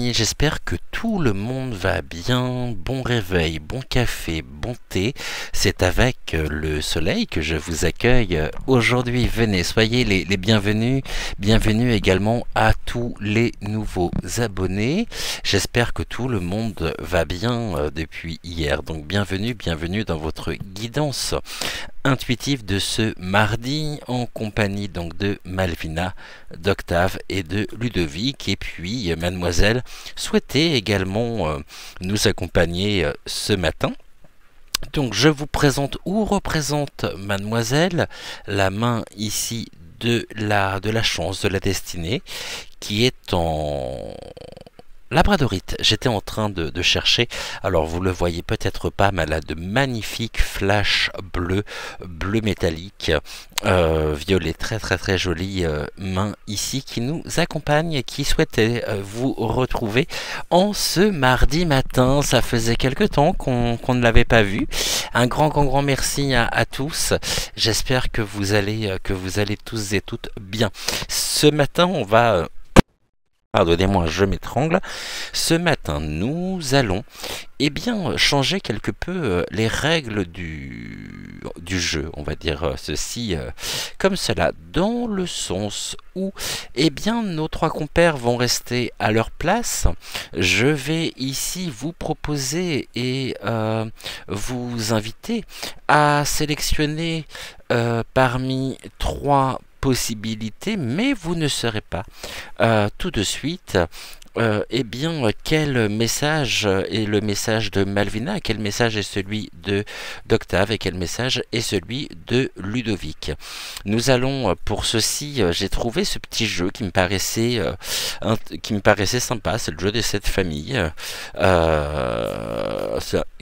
amis, j'espère que tout le monde va bien. Bon réveil, bon café, bon thé. C'est avec le soleil que je vous accueille aujourd'hui. Venez, soyez les bienvenus. Bienvenue également à tous les nouveaux abonnés. J'espère que tout le monde va bien depuis hier. Donc bienvenue, bienvenue dans votre guidance intuitive de ce mardi en compagnie donc de Malvina, d'Octave et de Ludovic. Et puis mademoiselle souhaitait également nous accompagner ce matin. Donc je vous présente ou représente mademoiselle, la main ici de la chance, de la destinée, qui est en labradorite. J'étais en train de chercher, alors vous le voyez peut-être pas, mais elle a de magnifiques flashs bleus, bleu métallique, violet, très jolie main ici qui nous accompagne et qui souhaitait vous retrouver en ce mardi matin. Ça faisait quelque temps qu'on ne l'avait pas vu. Un grand merci à tous. J'espère que vous allez tous et toutes bien. Ce matin, on va pardonnez-moi, je m'étrangle. Ce matin, nous allons changer quelque peu les règles du jeu, on va dire ceci comme cela, dans le sens où nos trois compères vont rester à leur place. Je vais ici vous proposer et vous inviter à sélectionner parmi trois possibilités, mais vous ne saurez pas tout de suite quel message est le message de Malvina, quel message est celui de d'Octave et quel message est celui de Ludovic. Nous allons pour ceci, j'ai trouvé ce petit jeu qui me paraissait sympa. C'est le jeu des 7 familles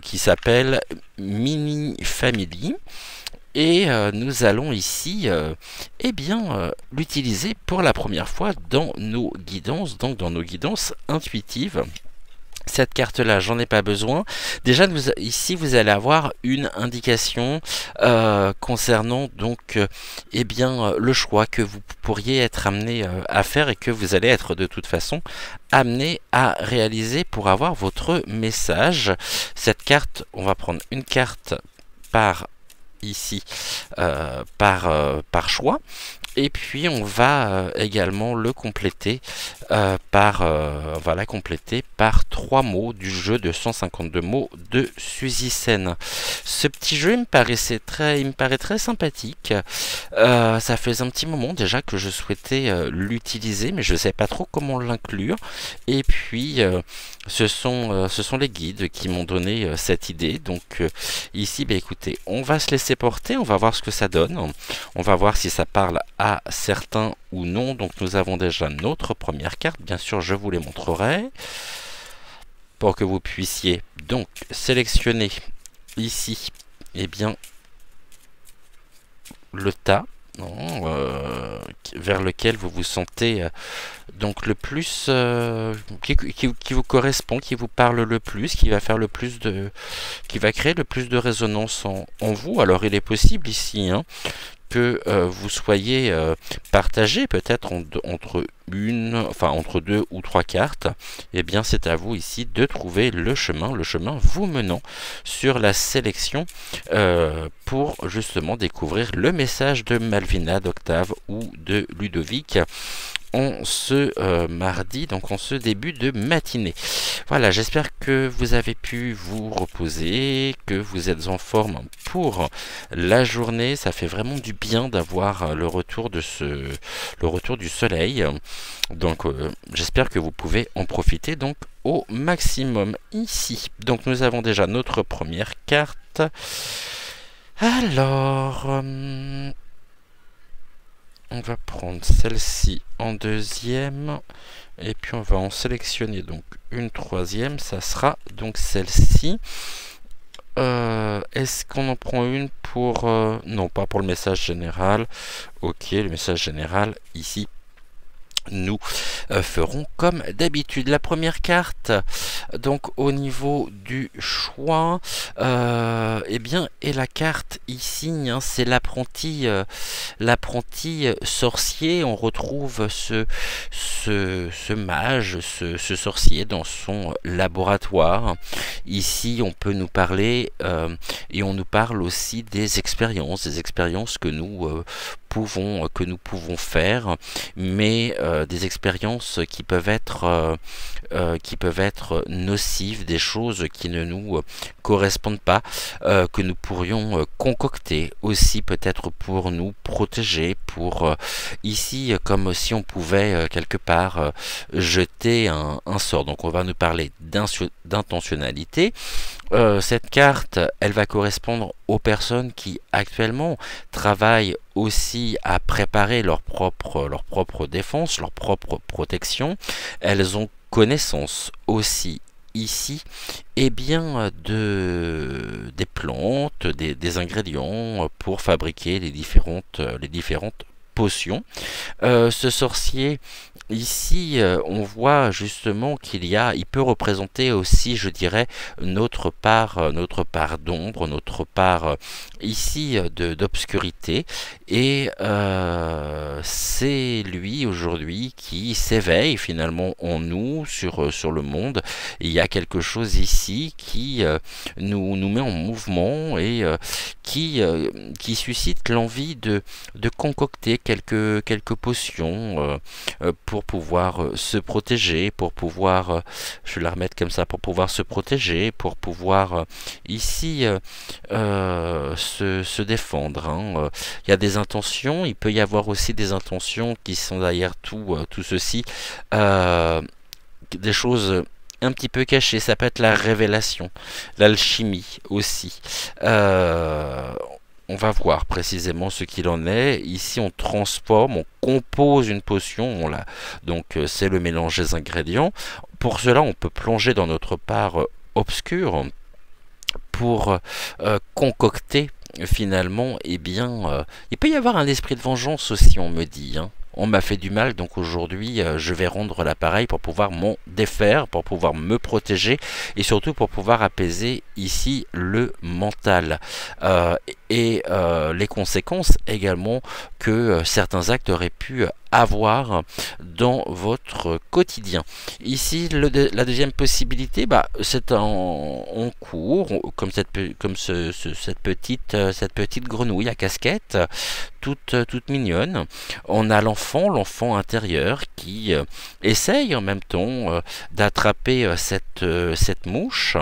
qui s'appelle Mini Family. Et nous allons ici l'utiliser pour la première fois dans nos guidances, donc dans nos guidances intuitives. Cette carte-là, j'en ai pas besoin. Déjà, ici, vous allez avoir une indication concernant donc le choix que vous pourriez être amené à faire et que vous allez être de toute façon amené à réaliser pour avoir votre message. Cette carte, on va prendre une carte par ici par choix, et puis on va également le compléter par 3 mots du jeu de 152 mots de Suzy Sen. Ce petit jeu il me paraît très sympathique. Ça faisait un petit moment déjà que je souhaitais l'utiliser, mais je ne sais pas trop comment l'inclure. Et puis ce sont les guides qui m'ont donné cette idée. Donc ici, écoutez, on va se laisser porter, on va voir ce que ça donne. On va voir si ça parle à certains ou non. Donc nous avons déjà notre première carte. Bien sûr, je vous les montrerai pour que vous puissiez donc sélectionner ici le tas vers lequel vous vous sentez donc le plus qui vous correspond, qui vous parle le plus, qui va faire le plus qui va créer le plus de résonance en vous. Alors il est possible ici que vous soyez partagé peut-être entre deux ou trois cartes. C'est à vous ici de trouver le chemin vous menant sur la sélection pour justement découvrir le message de Malvina, d'Octave ou de Ludovic en ce mardi, donc en ce début de matinée. Voilà, j'espère que vous avez pu vous reposer, que vous êtes en forme pour la journée. Ça fait vraiment du bien d'avoir le retour du soleil. Donc j'espère que vous pouvez en profiter donc au maximum ici. Donc nous avons déjà notre première carte. Alors on va prendre celle-ci en deuxième et puis on va en sélectionner donc une troisième. Ça sera donc celle-ci. Est-ce qu'on en prend une pour non, pas pour le message général. Ok, le message général ici nous ferons comme d'habitude. La première carte, donc au niveau du choix, eh bien, et la carte ici, hein, c'est l'apprenti sorcier. On retrouve ce mage, ce sorcier dans son laboratoire. Ici, on peut nous parler, et on nous parle aussi des expériences que nous pouvons faire, mais des expériences qui peuvent être nocives, des choses qui ne nous correspondent pas, que nous pourrions concocter aussi peut-être pour nous protéger, pour ici comme si on pouvait quelque part jeter un sort. Donc on va nous parler d'intentionnalité. Cette carte, elle va correspondre aux personnes qui actuellement travaillent aussi à préparer leur propre défense, leur propre protection. Elles ont connaissance aussi ici, eh bien, des plantes, des ingrédients pour fabriquer les différentes potions. Ce sorcier ici, on voit justement il peut représenter aussi, je dirais, notre part d'ombre, notre part ici d'obscurité, et c'est lui aujourd'hui qui s'éveille finalement en nous, sur le monde. Il y a quelque chose ici qui nous met en mouvement, et qui suscite l'envie de concocter quelques potions pour pouvoir se protéger, pour pouvoir, je vais la remettre comme ça, pour pouvoir se protéger, pour pouvoir ici se défendre, hein. Il y a des intentions, il peut y avoir aussi des intentions qui sont derrière tout ceci, des choses un petit peu cachées. Ça peut être la révélation, l'alchimie aussi. On va voir précisément ce qu'il en est. Ici, on transforme, on compose une potion. Donc, c'est le mélange des ingrédients. Pour cela, on peut plonger dans notre part obscure pour concocter finalement. Eh bien, il peut y avoir un esprit de vengeance aussi, on me dit, hein. On m'a fait du mal, donc aujourd'hui je vais rendre l'appareil pour pouvoir m'en défaire, pour pouvoir me protéger, et surtout pour pouvoir apaiser ici le mental. Et les conséquences également que certains actes auraient pu avoir dans votre quotidien. Ici, la deuxième possibilité, c'est en cours, comme cette petite grenouille à casquette, toute mignonne. On a l'enfant intérieur qui essaye en même temps d'attraper cette mouche,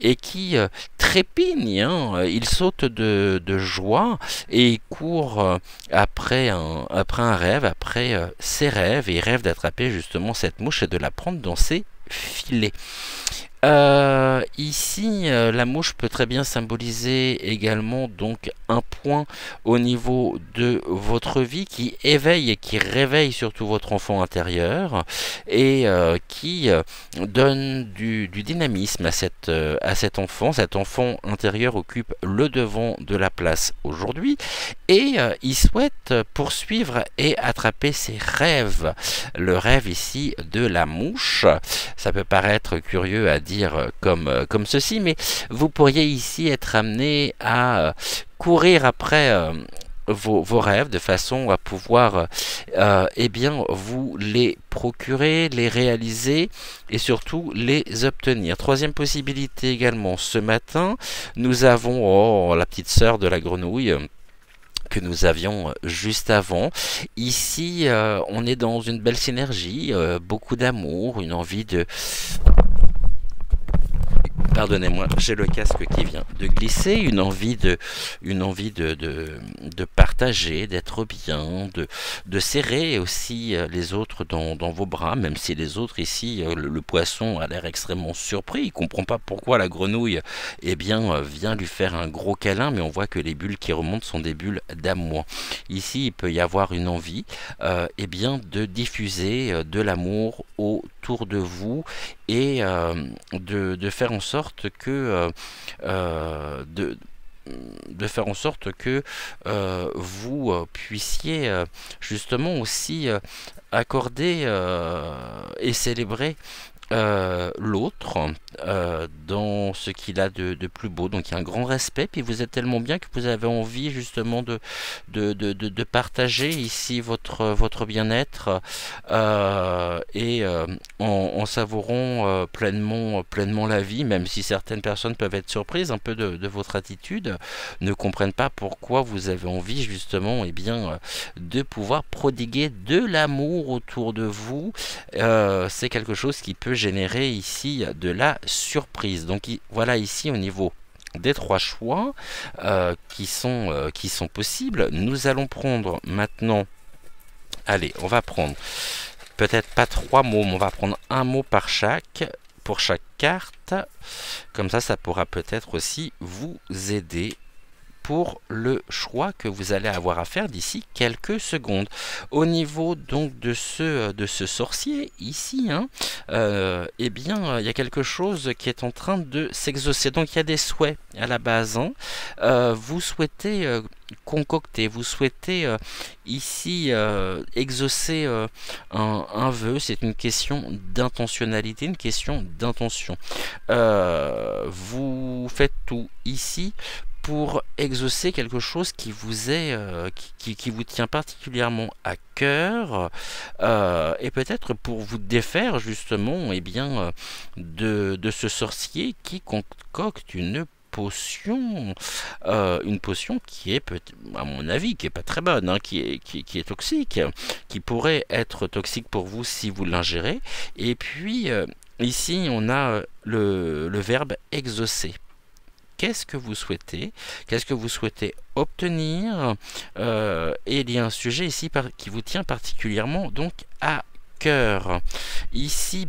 et qui trépigne, hein. Il saute de joie, et il court après un rêve, après ses rêves, et il rêve d'attraper justement cette mouche et de la prendre dans ses filets. Ici, la mouche peut très bien symboliser également donc un point au niveau de votre vie qui éveille et qui réveille surtout votre enfant intérieur, et qui donne du dynamisme à cet enfant. Cet enfant intérieur occupe le devant de la place aujourd'hui, et il souhaite poursuivre et attraper ses rêves. Le rêve ici de la mouche, ça peut paraître curieux à dire comme ceci, mais vous pourriez ici être amené à courir après vos rêves, de façon à pouvoir eh bien vous les procurer, les réaliser, et surtout les obtenir. Troisième possibilité également, ce matin nous avons la petite sœur de la grenouille que nous avions juste avant. Ici on est dans une belle synergie, beaucoup d'amour, une envie de... Pardonnez-moi, j'ai le casque qui vient de glisser. Une envie de partager, d'être bien, de serrer aussi les autres dans vos bras, même si les autres ici, le poisson a l'air extrêmement surpris. Il ne comprend pas pourquoi la grenouille vient lui faire un gros câlin, mais on voit que les bulles qui remontent sont des bulles d'amour. Ici, il peut y avoir une envie de diffuser de l'amour autour de vous, et de faire en sorte que de faire en sorte que vous puissiez justement aussi accorder et célébrer l'autre dans ce qu'il a de plus beau. Donc il y a un grand respect, puis vous êtes tellement bien que vous avez envie justement de partager ici votre bien-être en savourant pleinement la vie, même si certaines personnes peuvent être surprises un peu de votre attitude, ne comprennent pas pourquoi vous avez envie justement de pouvoir prodiguer de l'amour autour de vous. C'est quelque chose qui peut générer ici de la surprise. Donc voilà ici au niveau des trois choix qui sont possibles. Nous allons prendre maintenant, allez, on va prendre peut-être pas 3 mots, mais on va prendre un mot pour chaque carte. Comme ça pourra peut-être aussi vous aider pour le choix que vous allez avoir à faire d'ici quelques secondes. Au niveau donc de ce sorcier ici, il y a quelque chose qui est en train de s'exaucer. Donc il y a des souhaits à la base. Vous souhaitez concocter, vous souhaitez ici exaucer un vœu. C'est une question d'intentionnalité, une question d'intention. Vous faites tout ici pour exaucer quelque chose qui vous est qui vous tient particulièrement à cœur et peut-être pour vous défaire justement de ce sorcier qui concocte une potion qui est, à mon avis, qui est pas très bonne, qui est toxique, qui pourrait être toxique pour vous si vous l'ingérez. Et puis ici on a le verbe exaucer. Qu'est-ce que vous souhaitez? Qu'est-ce que vous souhaitez obtenir? Et il y a un sujet ici qui vous tient particulièrement donc à cœur. Ici,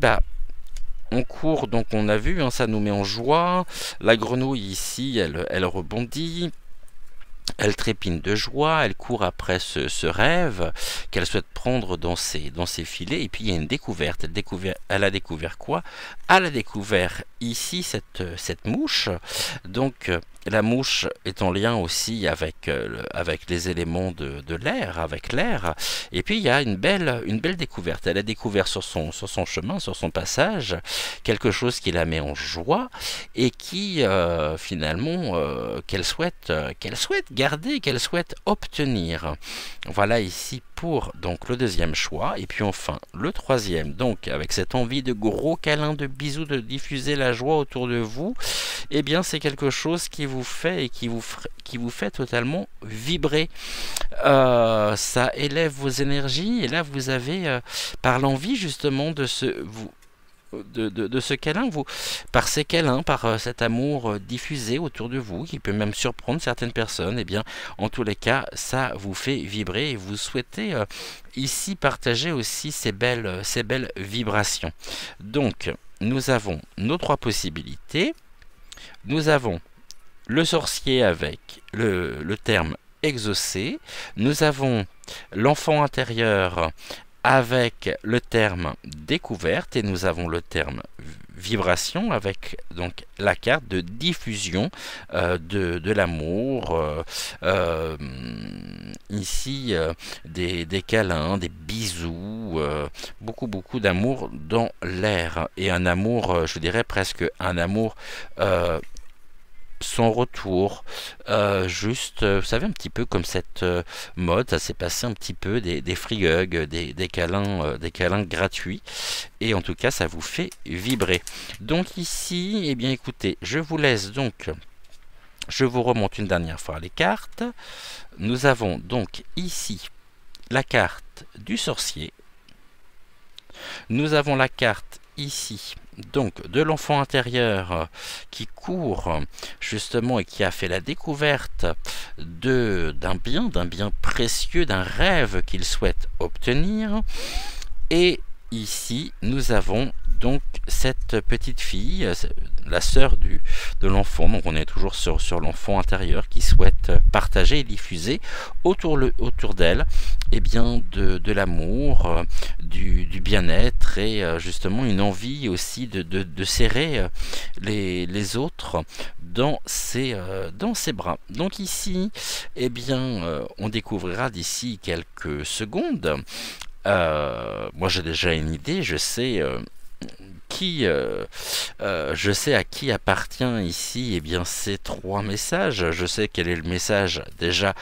on court, donc on a vu, ça nous met en joie. La grenouille ici, elle rebondit. Elle trépine de joie, elle court après ce rêve qu'elle souhaite prendre dans ses filets. Et puis il y a une découverte. Elle a découvert quoi? Elle a découvert ici cette mouche. Donc la mouche est en lien aussi avec les éléments de l'air, avec l'air. Et puis il y a une belle découverte. Elle a découvert sur son chemin, sur son passage, quelque chose qui la met en joie et qui finalement qu'elle souhaite garder, qu'elle souhaite obtenir. Voilà ici pour donc le deuxième choix. Et puis enfin le troisième, donc avec cette envie de gros câlins, de bisous, de diffuser la joie autour de vous, eh bien c'est quelque chose qui vous fait et qui vous fait totalement vibrer. Ça élève vos énergies et là vous avez par l'envie justement de ce câlin, par ces câlins, par cet amour diffusé autour de vous, qui peut même surprendre certaines personnes, eh bien, en tous les cas, ça vous fait vibrer et vous souhaitez ici partager aussi ces belles vibrations. Donc, nous avons nos 3 possibilités. Nous avons le sorcier avec le terme exaucé. Nous avons l'enfant intérieur avec le terme découverte et nous avons le terme vibration avec donc la carte de diffusion de l'amour, ici des câlins, des bisous, beaucoup d'amour dans l'air et un amour, je dirais presque un amour sans retour, juste, vous savez, un petit peu comme cette mode, ça s'est passé un petit peu des free hugs, des câlins gratuits, et en tout cas ça vous fait vibrer. Donc ici, eh bien écoutez, je vous laisse donc, je vous remonte une dernière fois les cartes. Nous avons donc ici la carte du sorcier, nous avons la carte ici donc de l'enfant intérieur qui court justement et qui a fait la découverte d'un bien précieux, d'un rêve qu'il souhaite obtenir. Et ici nous avons donc cette petite fille, la sœur de l'enfant, donc on est toujours sur l'enfant intérieur qui souhaite partager et diffuser autour d'elle eh bien de l'amour, du bien-être et justement une envie aussi de serrer les autres dans ses bras. Donc ici, eh bien, on découvrira d'ici quelques secondes. Moi j'ai déjà une idée, je sais je sais à qui appartient ici eh bien, ces trois messages. Je sais quel est le message déjà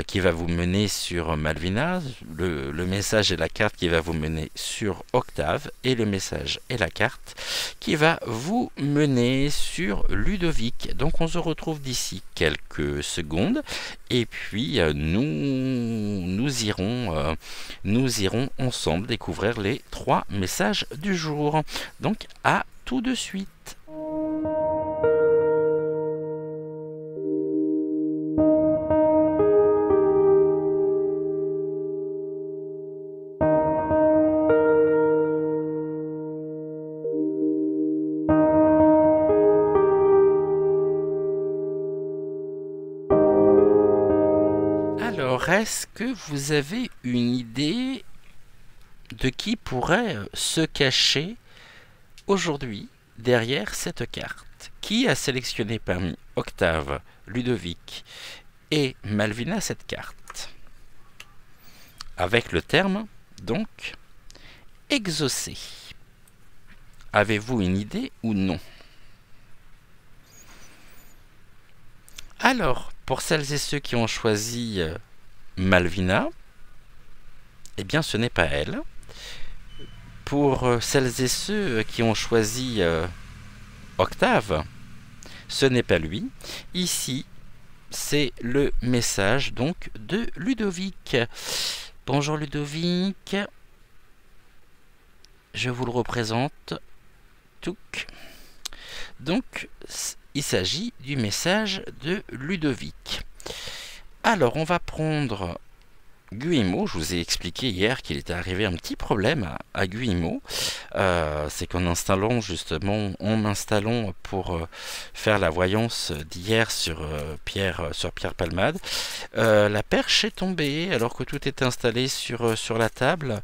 qui va vous mener sur Malvina, le message et la carte qui va vous mener sur Octave, et le message et la carte qui va vous mener sur Ludovic. Donc on se retrouve d'ici quelques secondes et puis nous irons ensemble découvrir les trois messages du jour. Donc à tout de suite. Alors, est-ce que vous avez une idée de qui pourrait se cacher aujourd'hui derrière cette carte? Qui a sélectionné parmi Octave, Ludovic et Malvina cette carte? Avec le terme, donc, exaucé. Avez-vous une idée ou non? Alors, pour celles et ceux qui ont choisi Malvina, eh bien ce n'est pas elle. Pour celles et ceux qui ont choisi Octave, ce n'est pas lui. Ici, c'est le message donc de Ludovic. Bonjour Ludovic. Je vous le représente. Touc. Donc, il s'agit du message de Ludovic. Alors, on va prendre Guillemot. Je vous ai expliqué hier qu'il était arrivé un petit problème à Guillemot. C'est qu'en installant justement, en m'installant pour faire la voyance d'hier sur Pierre Palmade, la perche est tombée alors que tout était installé sur la table.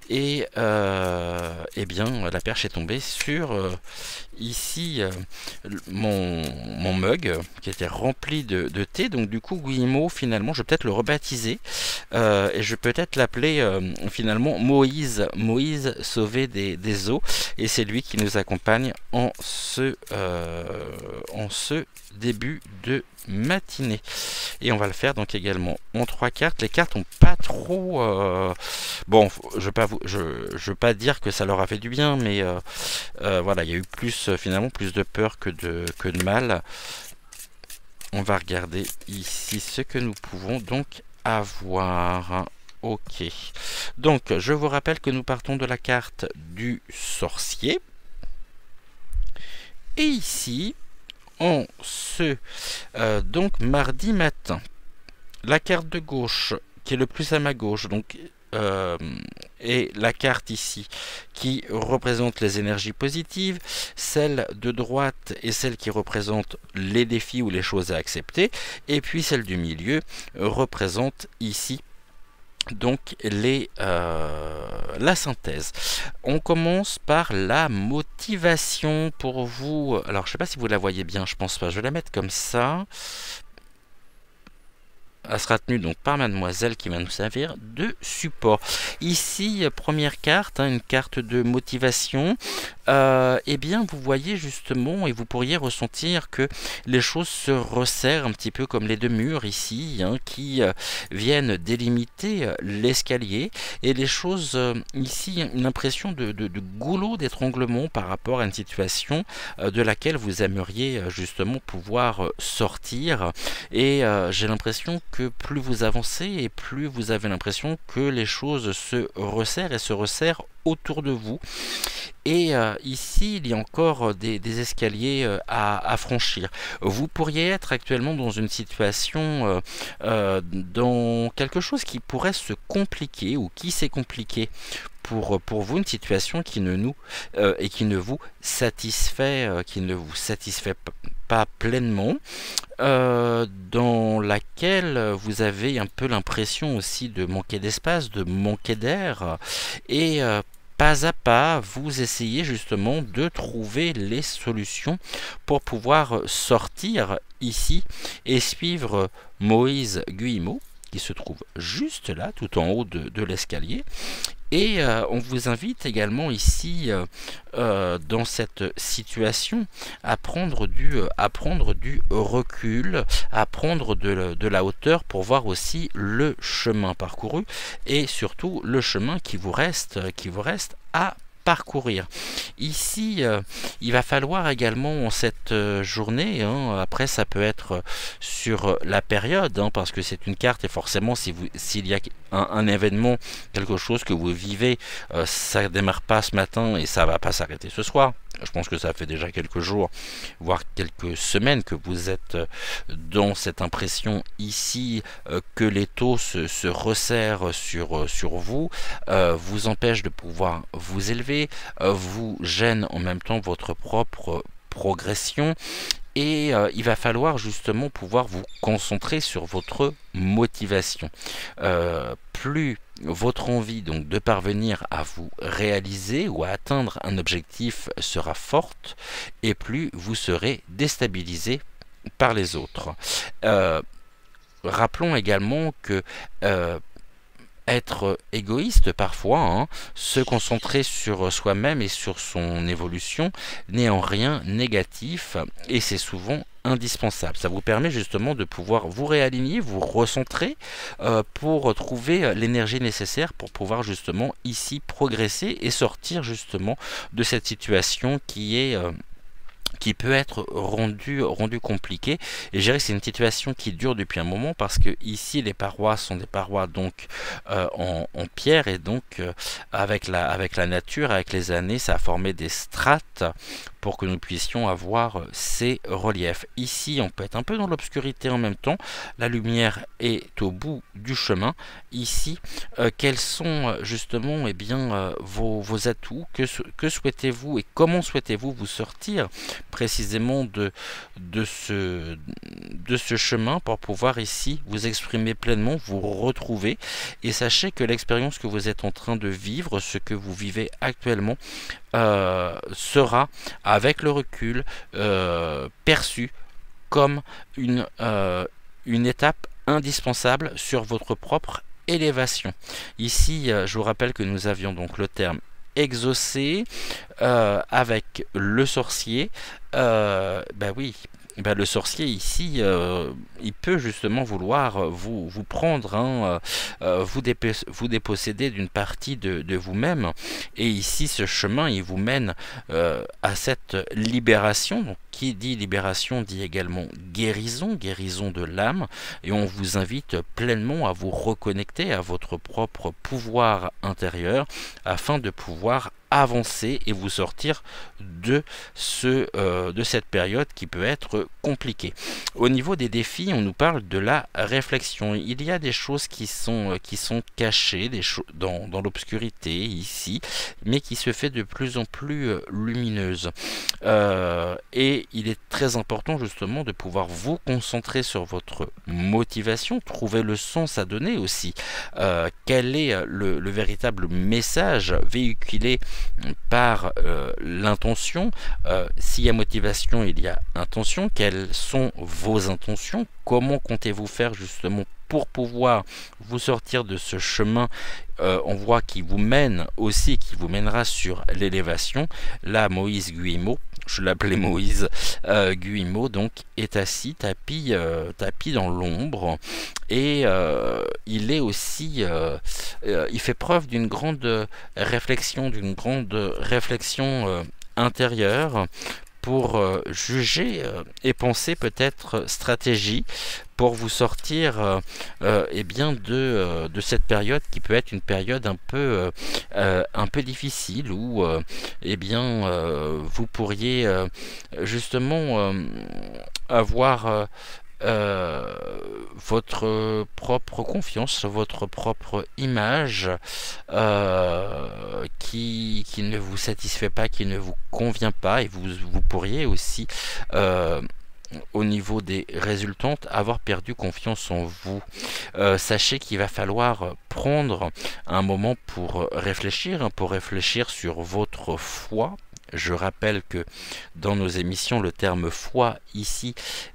Et eh bien, la perche est tombée sur ici mon mug qui était rempli de thé. Donc du coup, Guillemot, finalement, je vais peut-être le rebaptiser et je vais peut-être l'appeler finalement Moïse sauvé des eaux. Et c'est lui qui nous accompagne en ce début de matinée. Et on va le faire donc également en 3 cartes. Les cartes n'ont pas trop bon, je veux pas dire que ça leur a fait du bien, mais voilà, il y a eu finalement plus de peur que de mal. On va regarder ici ce que nous pouvons donc avoir. Ok, donc je vous rappelle que nous partons de la carte du sorcier, et ici on donc mardi matin, la carte de gauche qui est le plus à ma gauche, donc et la carte ici qui représente les énergies positives, celle de droite est celle qui représente les défis ou les choses à accepter, et puis celle du milieu représente ici donc la synthèse. On commence par la motivation pour vous. Alors je ne sais pas si vous la voyez bien, je pense pas, je vais la mettre comme ça. Elle sera tenue donc par mademoiselle qui va nous servir de support. Ici, première carte, une carte de motivation. Eh bien, vous voyez justement, et vous pourriez ressentir que les choses se resserrent un petit peu comme les deux murs ici, qui viennent délimiter l'escalier. Et les choses, ici, une impression de goulot d'étranglement par rapport à une situation de laquelle vous aimeriez justement pouvoir sortir. Et j'ai l'impression que plus vous avancez et plus vous avez l'impression que les choses se resserrent et se resserrent autour de vous. Et ici, il y a encore des escaliers à franchir. Vous pourriez être actuellement dans une situation, dans quelque chose qui pourrait se compliquer ou qui s'est compliqué pour vous une situation qui ne nous et qui ne vous satisfait, pas pleinement, dans laquelle vous avez un peu l'impression aussi de manquer d'espace, de manquer d'air, et pas à pas, vous essayez justement de trouver les solutions pour pouvoir sortir ici et suivre Moïse Guillemot, qui se trouve juste là, tout en haut de l'escalier. Et on vous invite également ici, dans cette situation, à prendre du recul, à prendre de la hauteur pour voir aussi le chemin parcouru et surtout le chemin qui vous reste à parcourir. Ici, il va falloir également en cette journée, après ça peut être sur la période, parce que c'est une carte et forcément s'il y a un événement, quelque chose que vous vivez, ça démarre pas ce matin et ça va pas s'arrêter ce soir. Je pense que ça fait déjà quelques jours, voire quelques semaines que vous êtes dans cette impression ici que les taux se resserrent sur vous, vous empêchent de pouvoir vous élever, vous gênent en même temps votre propre progression. Et il va falloir justement pouvoir vous concentrer sur votre motivation. Plus votre envie donc de parvenir à vous réaliser ou à atteindre un objectif sera forte, et plus vous serez déstabilisé par les autres. Rappelons également que être égoïste parfois, se concentrer sur soi-même et sur son évolution n'est en rien négatif et c'est souvent indispensable. Ça vous permet justement de pouvoir vous réaligner, vous recentrer pour trouver l'énergie nécessaire pour pouvoir justement ici progresser et sortir justement de cette situation qui peut être rendu compliqué. Et je dirais que c'est une situation qui dure depuis un moment parce que ici les parois sont des parois donc en pierre et donc avec la nature, avec les années, ça a formé des strates pour que nous puissions avoir ces reliefs. Ici, on peut être un peu dans l'obscurité en même temps. La lumière est au bout du chemin. Ici, quels sont justement vos atouts? Que souhaitez-vous et comment souhaitez-vous vous sortir précisément de ce chemin pour pouvoir ici vous exprimer pleinement, vous retrouver? Et sachez que l'expérience que vous êtes en train de vivre, ce que vous vivez actuellement, sera avec le recul perçu comme une étape indispensable sur votre propre élévation. Ici, je vous rappelle que nous avions donc le terme exaucé avec le sorcier. Oui. Le sorcier ici, il peut justement vouloir vous prendre, vous déposséder d'une partie de vous-même. Et ici, ce chemin, il vous mène à cette libération. Donc, qui dit libération dit également guérison de l'âme. Et on vous invite pleinement à vous reconnecter à votre propre pouvoir intérieur afin de pouvoir avancer et vous sortir de cette période qui peut être compliquée. Au niveau des défis, on nous parle de la réflexion. Il y a des choses qui sont cachées dans l'obscurité ici, mais qui se fait de plus en plus lumineuse. Et il est très important justement de pouvoir vous concentrer sur votre motivation, trouver le sens à donner aussi. Quel est le véritable message véhiculé par l'intention? S'il y a motivation, il y a intention. Quelles sont vos intentions? Comment comptez-vous faire justement pour pouvoir vous sortir de ce chemin, on voit qui vous mène aussi, qui vous mènera sur l'élévation? Là, Moïse Guillemot, je l'appelais Moïse Guillemot, donc est assis, tapis dans l'ombre, et il est aussi, il fait preuve d'une grande réflexion, intérieure pour juger et penser peut-être stratégie pour vous sortir de cette période qui peut être une période un peu difficile où vous pourriez justement avoir euh, votre propre confiance, votre propre image qui ne vous satisfait pas, qui ne vous convient pas, et vous pourriez aussi au niveau des résultantes, avoir perdu confiance en vous. Sachez qu'il va falloir prendre un moment pour réfléchir sur votre foi. Je rappelle que dans nos émissions, le terme foi ici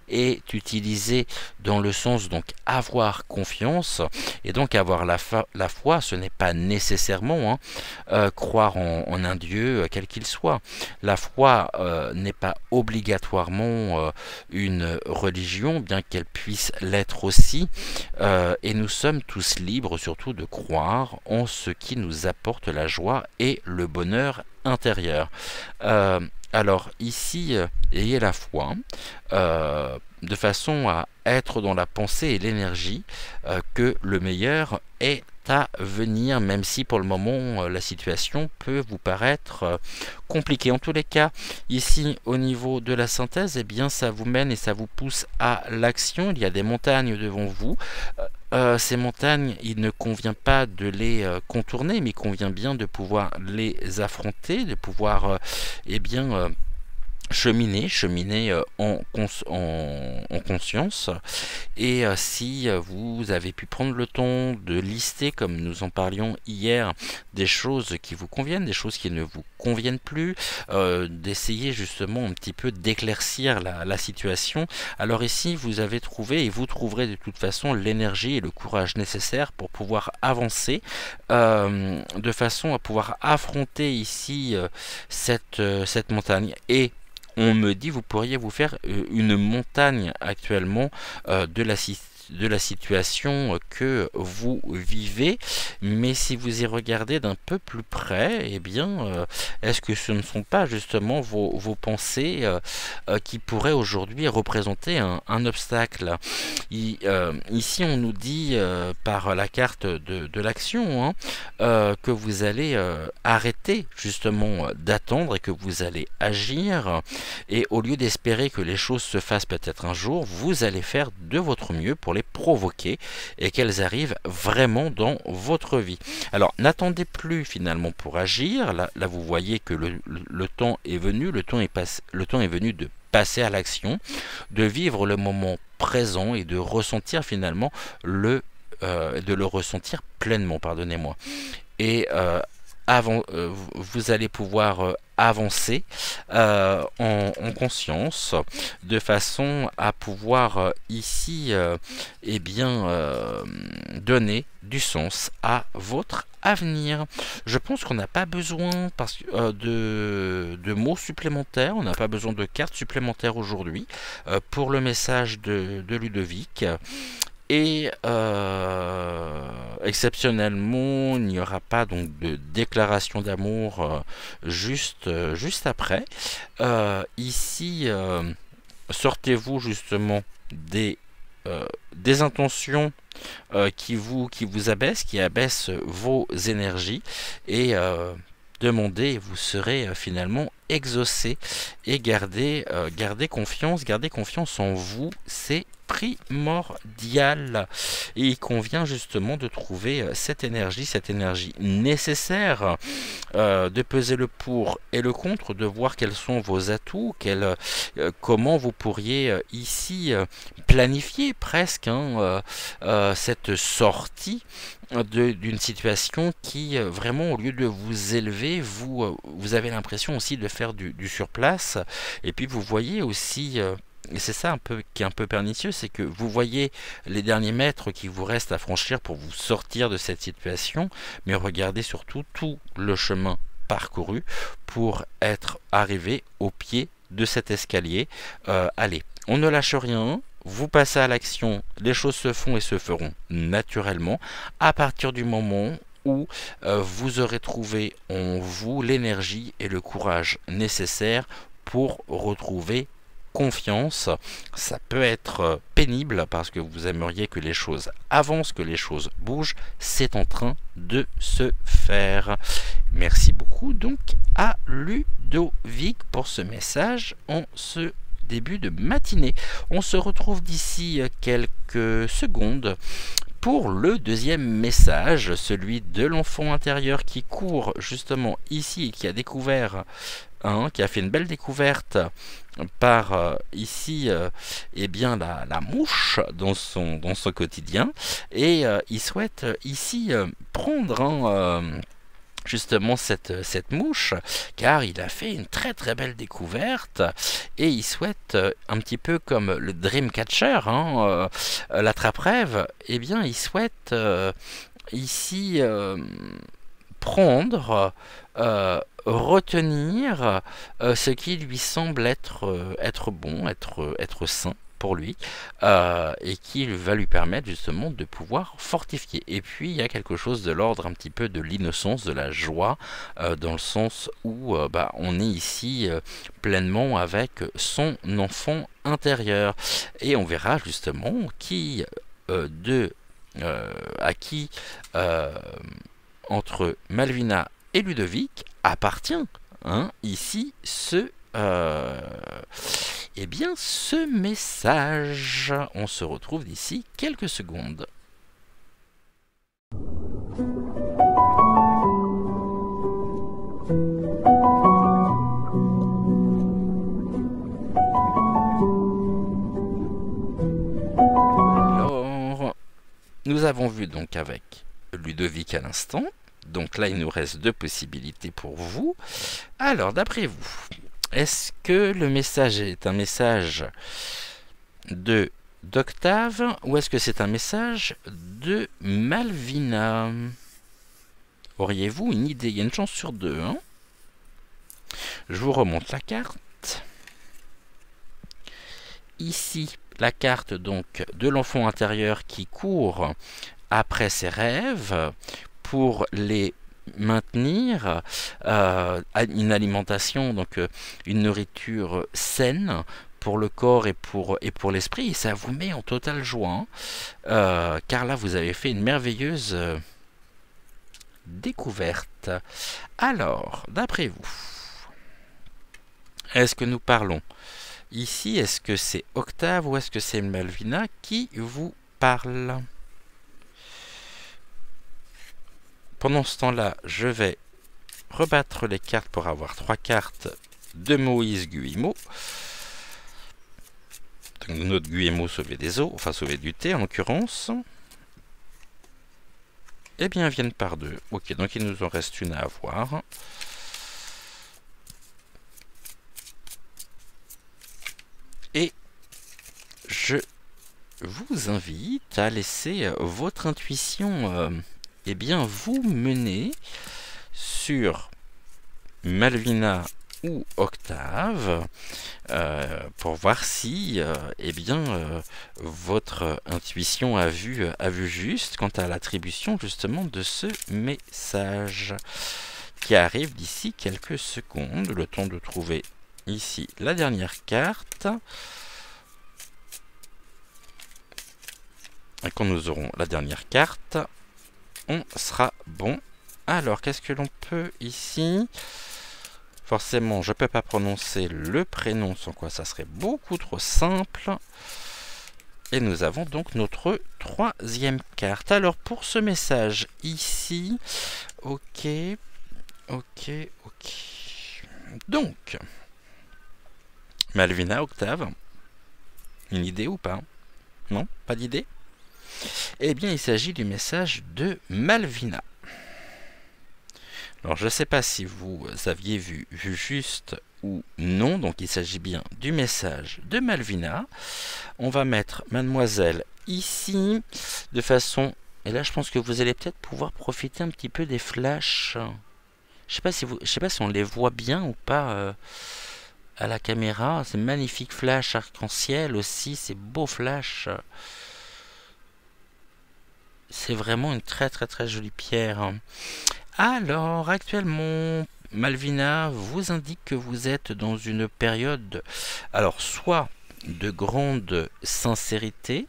est utilisé dans le sens donc avoir confiance, et donc avoir la foi, ce n'est pas nécessairement croire en un Dieu quel qu'il soit. La foi n'est pas obligatoirement une religion, bien qu'elle puisse l'être aussi, et nous sommes tous libres surtout de croire en ce qui nous apporte la joie et le bonheur intérieur. Alors ici, ayez la foi, de façon à être dans la pensée et l'énergie que le meilleur est à venir, même si pour le moment la situation peut vous paraître compliquée. En tous les cas, ici au niveau de la synthèse, eh bien ça vous mène et ça vous pousse à l'action. Il y a des montagnes devant vous. Ces montagnes, il ne convient pas de les contourner, mais il convient bien de pouvoir les affronter, de pouvoir eh bien cheminer en conscience. Et si vous avez pu prendre le temps de lister, comme nous en parlions hier, des choses qui vous conviennent, des choses qui ne vous conviennent plus, d'essayer justement un petit peu d'éclaircir la situation, alors ici vous avez trouvé, et vous trouverez de toute façon l'énergie et le courage nécessaires pour pouvoir avancer de façon à pouvoir affronter ici cette montagne. Et on me dit, vous pourriez vous faire une montagne actuellement de la situation que vous vivez, mais si vous y regardez d'un peu plus près, eh bien, est-ce que ce ne sont pas justement vos pensées qui pourraient aujourd'hui représenter un obstacle? Ici, on nous dit par la carte de l'action que vous allez arrêter justement d'attendre et que vous allez agir, et au lieu d'espérer que les choses se fassent peut-être un jour, vous allez faire de votre mieux pour les provoquer et qu'elles arrivent vraiment dans votre vie. Alors n'attendez plus finalement pour agir. Là vous voyez que le temps est venu, le temps est venu de passer à l'action, de vivre le moment présent et de ressentir finalement de le ressentir pleinement, pardonnez-moi. Et vous allez pouvoir avancer en conscience, de façon à pouvoir ici eh bien donner du sens à votre avenir. Je pense qu'on n'a pas besoin de mots supplémentaires, on n'a pas besoin de cartes supplémentaires aujourd'hui pour le message de Ludovic. Et exceptionnellement, il n'y aura pas donc de déclaration d'amour juste après. Ici, sortez-vous justement des intentions qui vous abaissent, qui abaissent vos énergies, et demandez, et vous serez finalement exaucé. Et gardez confiance en vous, c'est primordial, et il convient justement de trouver cette énergie nécessaire, de peser le pour et le contre, de voir quels sont vos atouts, comment vous pourriez ici planifier presque cette sortie d'une situation qui vraiment, au lieu de vous élever, vous avez l'impression aussi de faire du surplace. Et puis vous voyez aussi et c'est ça qui est un peu pernicieux, c'est que vous voyez les derniers mètres qui vous restent à franchir pour vous sortir de cette situation, mais regardez surtout tout le chemin parcouru pour être arrivé au pied de cet escalier. Allez, on ne lâche rien, vous passez à l'action, les choses se font et se feront naturellement à partir du moment où vous aurez trouvé en vous l'énergie et le courage nécessaires pour retrouver confiance. Ça peut être pénible parce que vous aimeriez que les choses avancent, que les choses bougent. C'est en train de se faire. Merci beaucoup donc à Ludovic pour ce message en ce début de matinée. On se retrouve d'ici quelques secondes pour le deuxième message, celui de l'enfant intérieur qui court justement ici et qui a découvert, qui a fait une belle découverte par ici eh bien la mouche dans son quotidien, et il souhaite ici prendre justement cette mouche, car il a fait une très très belle découverte et il souhaite, un petit peu comme le Dreamcatcher, l'attrape-rêve, eh bien il souhaite ici prendre, retenir ce qui lui semble être bon, être sain pour lui, et qui va lui permettre justement de pouvoir fortifier. Et puis il y a quelque chose de l'ordre un petit peu de l'innocence, de la joie, dans le sens où on est ici pleinement avec son enfant intérieur, et on verra justement qui à qui entre Malvina et Ludovic appartient ici eh bien, ce message. On se retrouve d'ici quelques secondes. Alors, nous avons vu donc avec Ludovic à l'instant. Donc là, il nous reste deux possibilités pour vous. Alors, d'après vous, est-ce que le message est un message d'Octave ou est-ce que c'est un message de Malvina? Auriez-vous une idée? Il y a une chance sur deux. Je vous remonte la carte. Ici, la carte donc de l'enfant intérieur qui court après ses rêves pour les maintenir, une alimentation, donc une nourriture saine pour le corps et pour l'esprit, et ça vous met en totale joie, car là vous avez fait une merveilleuse découverte. Alors, d'après vous, est-ce que nous parlons ici, est-ce que c'est Octave ou est-ce que c'est Malvina qui vous parle? Pendant ce temps-là, je vais rebattre les cartes pour avoir 3 cartes de Moïse Guillemot. Donc notre Guillemot sauvé des eaux, enfin sauvé du thé en l'occurrence. Eh bien, viennent par 2. Ok, donc il nous en reste une à avoir. Et je vous invite à laisser votre intuition eh bien, vous mener sur Malvina ou Octave pour voir si eh bien, votre intuition a vu juste quant à l'attribution justement de ce message qui arrive d'ici quelques secondes, le temps de trouver ici la dernière carte. Et quand nous aurons la dernière carte, on sera bon. Alors, qu'est-ce que l'on peut ici? Forcément, je ne peux pas prononcer le prénom, sans quoi ça serait beaucoup trop simple. Et nous avons donc notre 3e carte. Alors, pour ce message ici, ok. Donc, Malvina, Octave, une idée ou pas? Non, pas d'idée? Eh bien, il s'agit du message de Malvina. Alors, je ne sais pas si vous aviez vu juste ou non. Donc, il s'agit bien du message de Malvina. On va mettre Mademoiselle ici, de façon... Et là, je pense que vous allez peut-être pouvoir profiter un petit peu des flashs. Je ne sais pas si on les voit bien ou pas à la caméra. C'est magnifique flash arc-en-ciel aussi. C'est beau flash. C'est vraiment une très jolie pierre. Alors, actuellement, Malvina vous indique que vous êtes dans une période, alors soit de grande sincérité,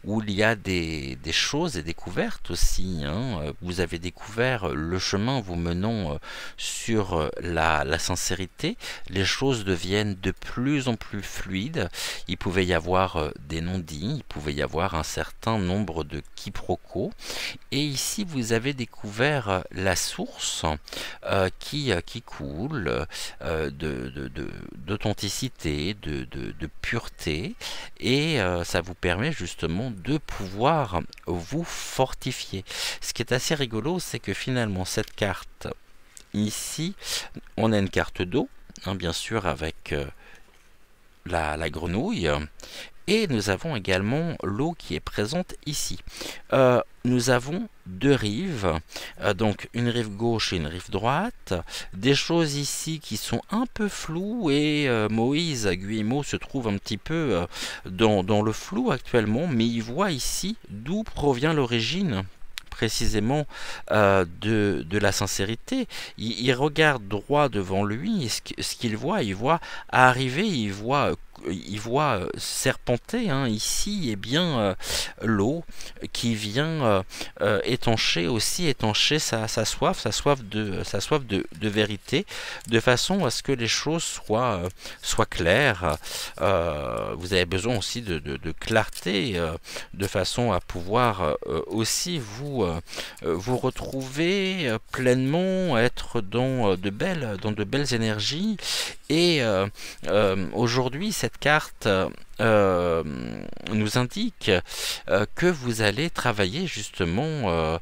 où il y a des choses et découvertes aussi, hein. Vous avez découvert le chemin vous menant sur la sincérité. Les choses deviennent de plus en plus fluides. Il pouvait y avoir des non-dits, il pouvait y avoir un certain nombre de quiproquos. Et ici, vous avez découvert la source qui coule d'authenticité, de pureté, et ça vous permet justement de pouvoir vous fortifier. Ce qui est assez rigolo, c'est que finalement, cette carte, ici, on a une carte d'eau, hein, bien sûr, avec la grenouille. Et nous avons également l'eau qui est présente ici. Nous avons deux rives, donc une rive gauche et une rive droite. Des choses ici qui sont un peu floues et Moïse Guillemot se trouve un petit peu dans le flou actuellement, mais il voit ici d'où provient l'origine précisément de la sincérité. Il regarde droit devant lui et ce qu'il voit, il voit arriver, il voit serpenter, hein, ici, et bien l'eau qui vient étancher sa soif de vérité, de façon à ce que les choses soient claires. Vous avez besoin aussi de clarté, de façon à pouvoir aussi vous retrouver pleinement, être dans de belles énergies. Et aujourd'hui, cette carte nous indique que vous allez travailler justement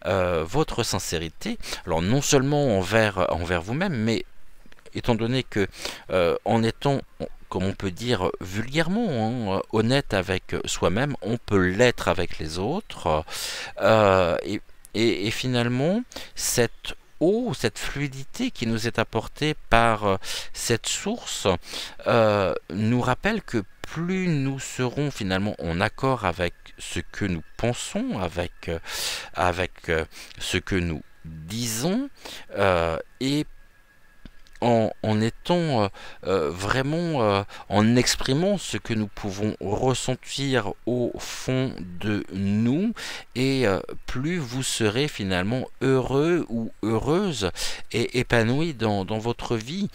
votre sincérité. Alors non seulement envers vous-même, mais étant donné que en étant, comme on peut dire vulgairement, hein, honnête avec soi-même, on peut l'être avec les autres. Et finalement, cette eau, cette fluidité qui nous est apportée par cette source nous rappelle que plus nous serons finalement en accord avec ce que nous pensons, avec ce que nous disons, et en étant vraiment, en exprimant ce que nous pouvons ressentir au fond de nous, et plus vous serez finalement heureux ou heureuse et épanoui dans votre vie.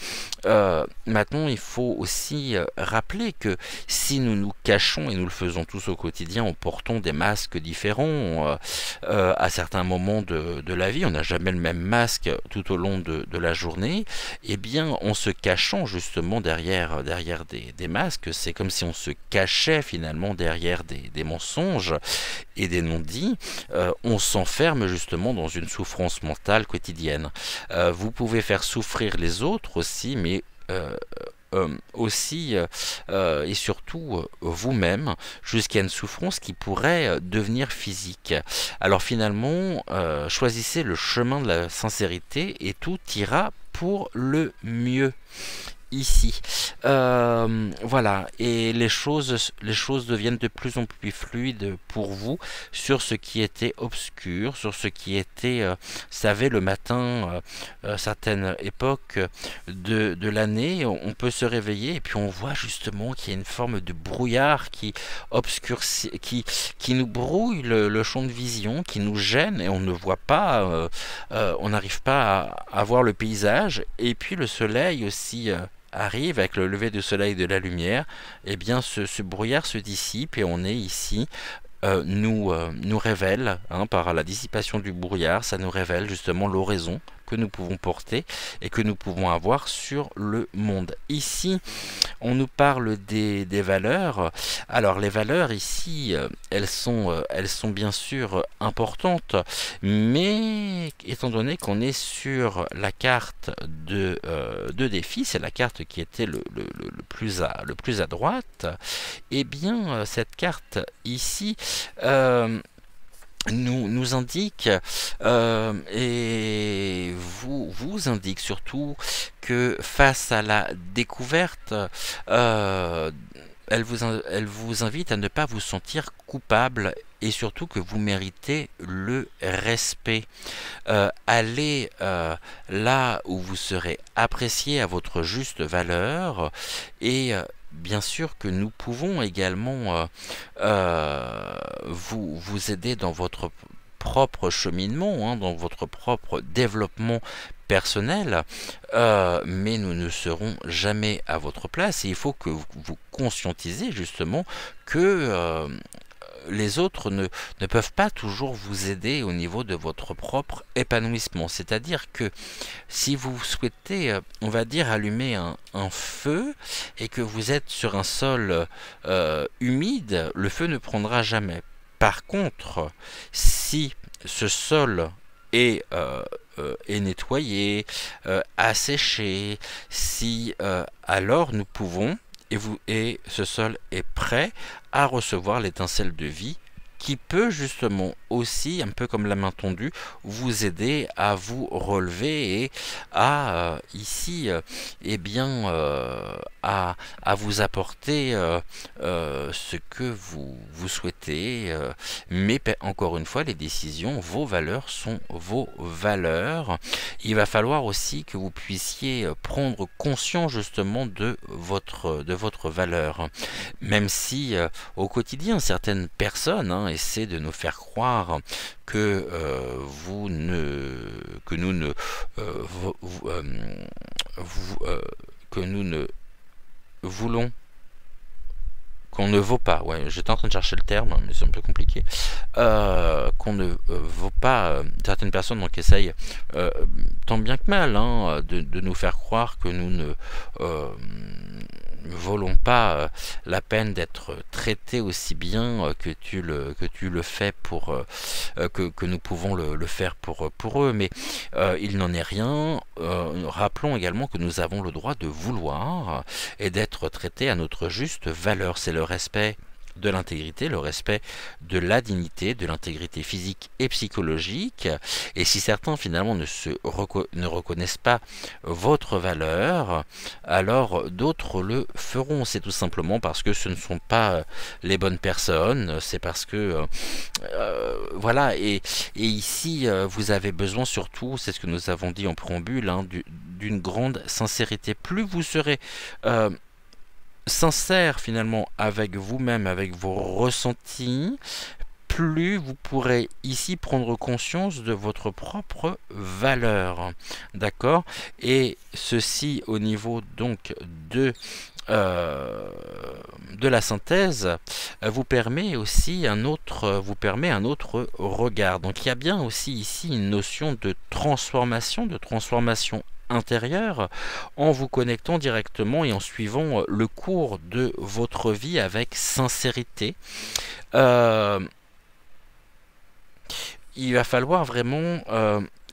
Maintenant, il faut aussi rappeler que si nous nous cachons, et nous le faisons tous au quotidien en portant des masques différents à certains moments de la vie, on n'a jamais le même masque tout au long de la journée, eh bien, en se cachant justement derrière des masques, c'est comme si on se cachait finalement derrière des mensonges et des non-dits. On s'enferme justement dans une souffrance mentale quotidienne. Vous pouvez faire souffrir les autres aussi, mais aussi et surtout vous-même, jusqu'à une souffrance qui pourrait devenir physique. Alors finalement, choisissez le chemin de la sincérité et tout ira pour le mieux ici. Voilà, et les choses deviennent de plus en plus fluides pour vous sur ce qui était obscur, sur ce qui était, vous savez, le matin, certaines époques de l'année, on peut se réveiller et puis on voit justement qu'il y a une forme de brouillard qui obscurcit, qui nous brouille le champ de vision, qui nous gêne et on ne voit pas, on n'arrive pas à voir le paysage. Et puis le soleil aussi arrive avec le lever du soleil et de la lumière, et bien ce brouillard se dissipe et on est ici, nous révèle, hein, par la dissipation du brouillard, ça nous révèle justement l'oraison que nous pouvons porter et que nous pouvons avoir sur le monde. Ici, on nous parle des valeurs. Alors les valeurs ici, elles sont bien sûr importantes, mais étant donné qu'on est sur la carte de défi, c'est la carte qui était le plus à droite, et bien cette carte ici nous indique et vous indique surtout que face à la découverte, elle vous invite à ne pas vous sentir coupable et surtout que vous méritez le respect. Allez là où vous serez apprécié à votre juste valeur et bien sûr que nous pouvons également vous aider dans votre propre cheminement, hein, dans votre propre développement personnel, mais nous ne serons jamais à votre place et il faut que vous conscientisez justement que les autres ne peuvent pas toujours vous aider au niveau de votre propre épanouissement. C'est-à-dire que si vous souhaitez, on va dire, allumer un feu et que vous êtes sur un sol humide, le feu ne prendra jamais. Par contre, si ce sol est nettoyé, asséché, si alors nous pouvons et ce sol est prêt à recevoir l'étincelle de vie qui peut justement aussi, un peu comme la main tendue, vous aider à vous relever et à ici, eh bien, à vous apporter ce que vous souhaitez. Mais encore une fois, les décisions, vos valeurs sont vos valeurs. Il va falloir aussi que vous puissiez prendre conscience justement de votre valeur. Même si au quotidien, certaines personnes essaient de nous faire croire que que nous ne voulons qu'on ne vaut pas, ouais, j'étais en train de chercher le terme, mais c'est un peu compliqué, qu'on ne vaut pas, certaines personnes donc essayent tant bien que mal de nous faire croire que nous ne volons pas la peine d'être traités aussi bien que tu le fais pour que nous pouvons le faire pour eux, mais il n'en est rien. Rappelons également que nous avons le droit de vouloir et d'être traités à notre juste valeur. C'est le respect de l'intégrité, le respect de la dignité, de l'intégrité physique et psychologique. Et si certains finalement ne reconnaissent pas votre valeur, alors d'autres le feront. C'est tout simplement parce que ce ne sont pas les bonnes personnes, c'est parce que voilà, et ici vous avez besoin surtout, c'est ce que nous avons dit en préambule, d'une grande sincérité. Plus vous serez sincère finalement avec vous-même, avec vos ressentis, plus vous pourrez ici prendre conscience de votre propre valeur, d'accord? Et ceci au niveau donc de la synthèse vous permet aussi un autre regard. Donc il y a bien aussi ici une notion de transformation intérieure en vous connectant directement et en suivant le cours de votre vie avec sincérité. Il va falloir vraiment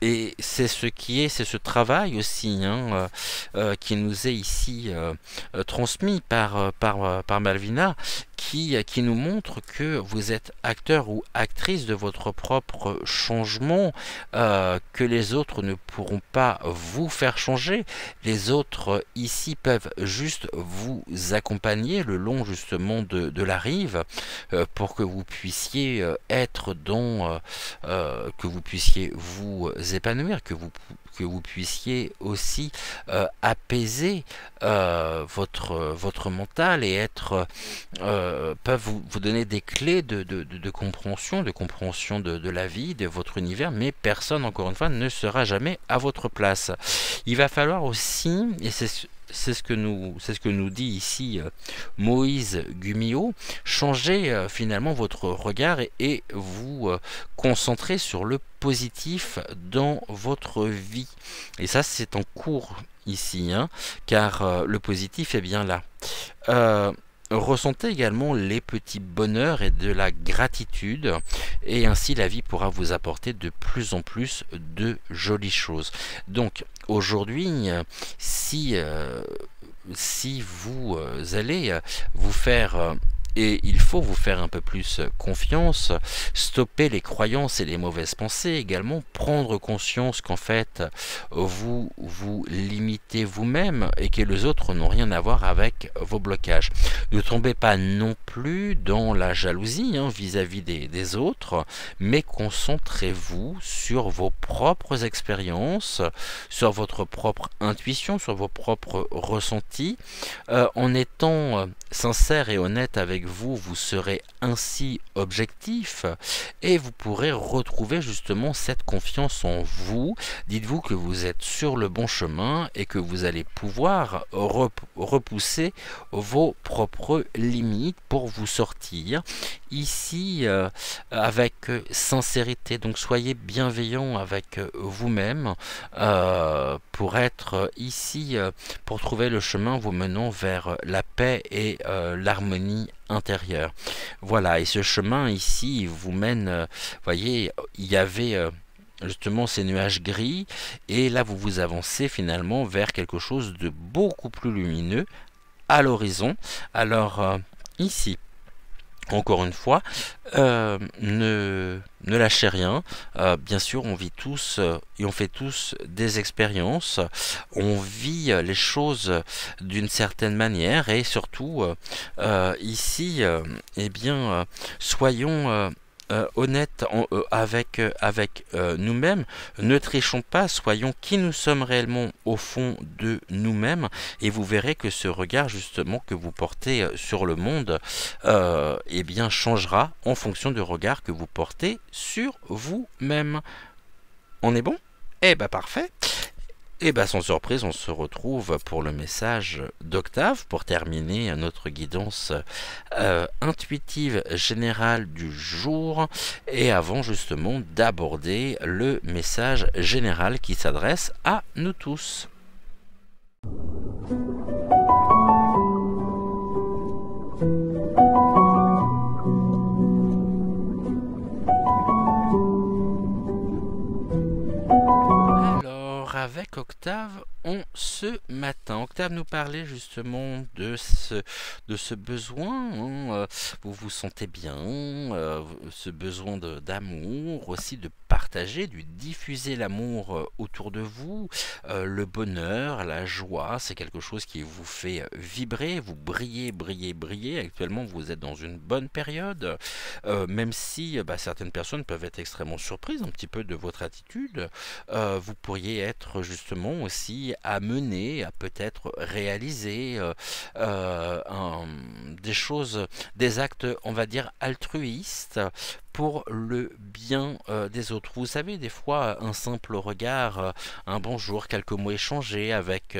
et c'est ce travail aussi qui nous est ici transmis par Malvina, qui nous montre que vous êtes acteur ou actrice de votre propre changement, que les autres ne pourront pas vous faire changer. Les autres ici peuvent juste vous accompagner le long justement de la rive pour que vous puissiez être dans que vous puissiez vous épanouir, que vous puissiez aussi apaiser votre mental et être peuvent vous donner des clés de compréhension de la vie, de votre univers, mais personne encore une fois ne sera jamais à votre place. Il va falloir aussi, et c'est ce que nous dit ici Moïse Gumio, changer finalement votre regard et vous concentrer sur le positif dans votre vie. Et ça c'est en cours ici, car le positif est bien là. Ressentez également les petits bonheurs et de la gratitude, et ainsi la vie pourra vous apporter de plus en plus de jolies choses. Donc aujourd'hui, si vous allez vous faire Et il faut vous faire un peu plus confiance, stopper les croyances et les mauvaises pensées également, prendre conscience qu'en fait vous vous limitez vous-même et que les autres n'ont rien à voir avec vos blocages. Ne tombez pas non plus dans la jalousie vis-à-vis des autres, mais concentrez-vous sur vos propres expériences, sur votre propre intuition, sur vos propres ressentis, en étant sincère et honnête avec vous, vous serez ainsi objectif et vous pourrez retrouver justement cette confiance en vous. Dites-vous que vous êtes sur le bon chemin et que vous allez pouvoir repousser vos propres limites pour vous sortir ici avec sincérité. Donc soyez bienveillant avec vous-même pour être ici, pour trouver le chemin vous menant vers la paix et l'harmonie intérieure. Voilà, et ce chemin ici vous mène, voyez, il y avait justement ces nuages gris, et là vous vous avancez finalement vers quelque chose de beaucoup plus lumineux à l'horizon. Alors ici, encore une fois, ne lâchez rien. Bien sûr, on vit tous et on fait tous des expériences. On vit les choses d'une certaine manière et surtout ici, eh bien, soyons honnêtes avec nous-mêmes, ne trichons pas, soyons qui nous sommes réellement au fond de nous-mêmes, et vous verrez que ce regard justement que vous portez sur le monde eh bien changera en fonction du regard que vous portez sur vous-même. On est bon? Eh ben parfait. Et bien sans surprise, on se retrouve pour le message d'Octave pour terminer notre guidance intuitive générale du jour, et avant justement d'aborder le message général qui s'adresse à nous tous. Avec Octave, ce matin, Octave nous parlait justement de ce besoin, vous vous sentez bien, ce besoin d'amour, aussi de partager, de diffuser l'amour autour de vous, le bonheur, la joie, c'est quelque chose qui vous fait vibrer, vous brillez, brillez, brillez. Actuellement, vous êtes dans une bonne période, même si certaines personnes peuvent être extrêmement surprises un petit peu de votre attitude. Vous pourriez être justement aussi amené à peut-être réaliser des choses, des actes, on va dire, altruistes pour le bien des autres. Vous savez, des fois, un simple regard, un bonjour, quelques mots échangés avec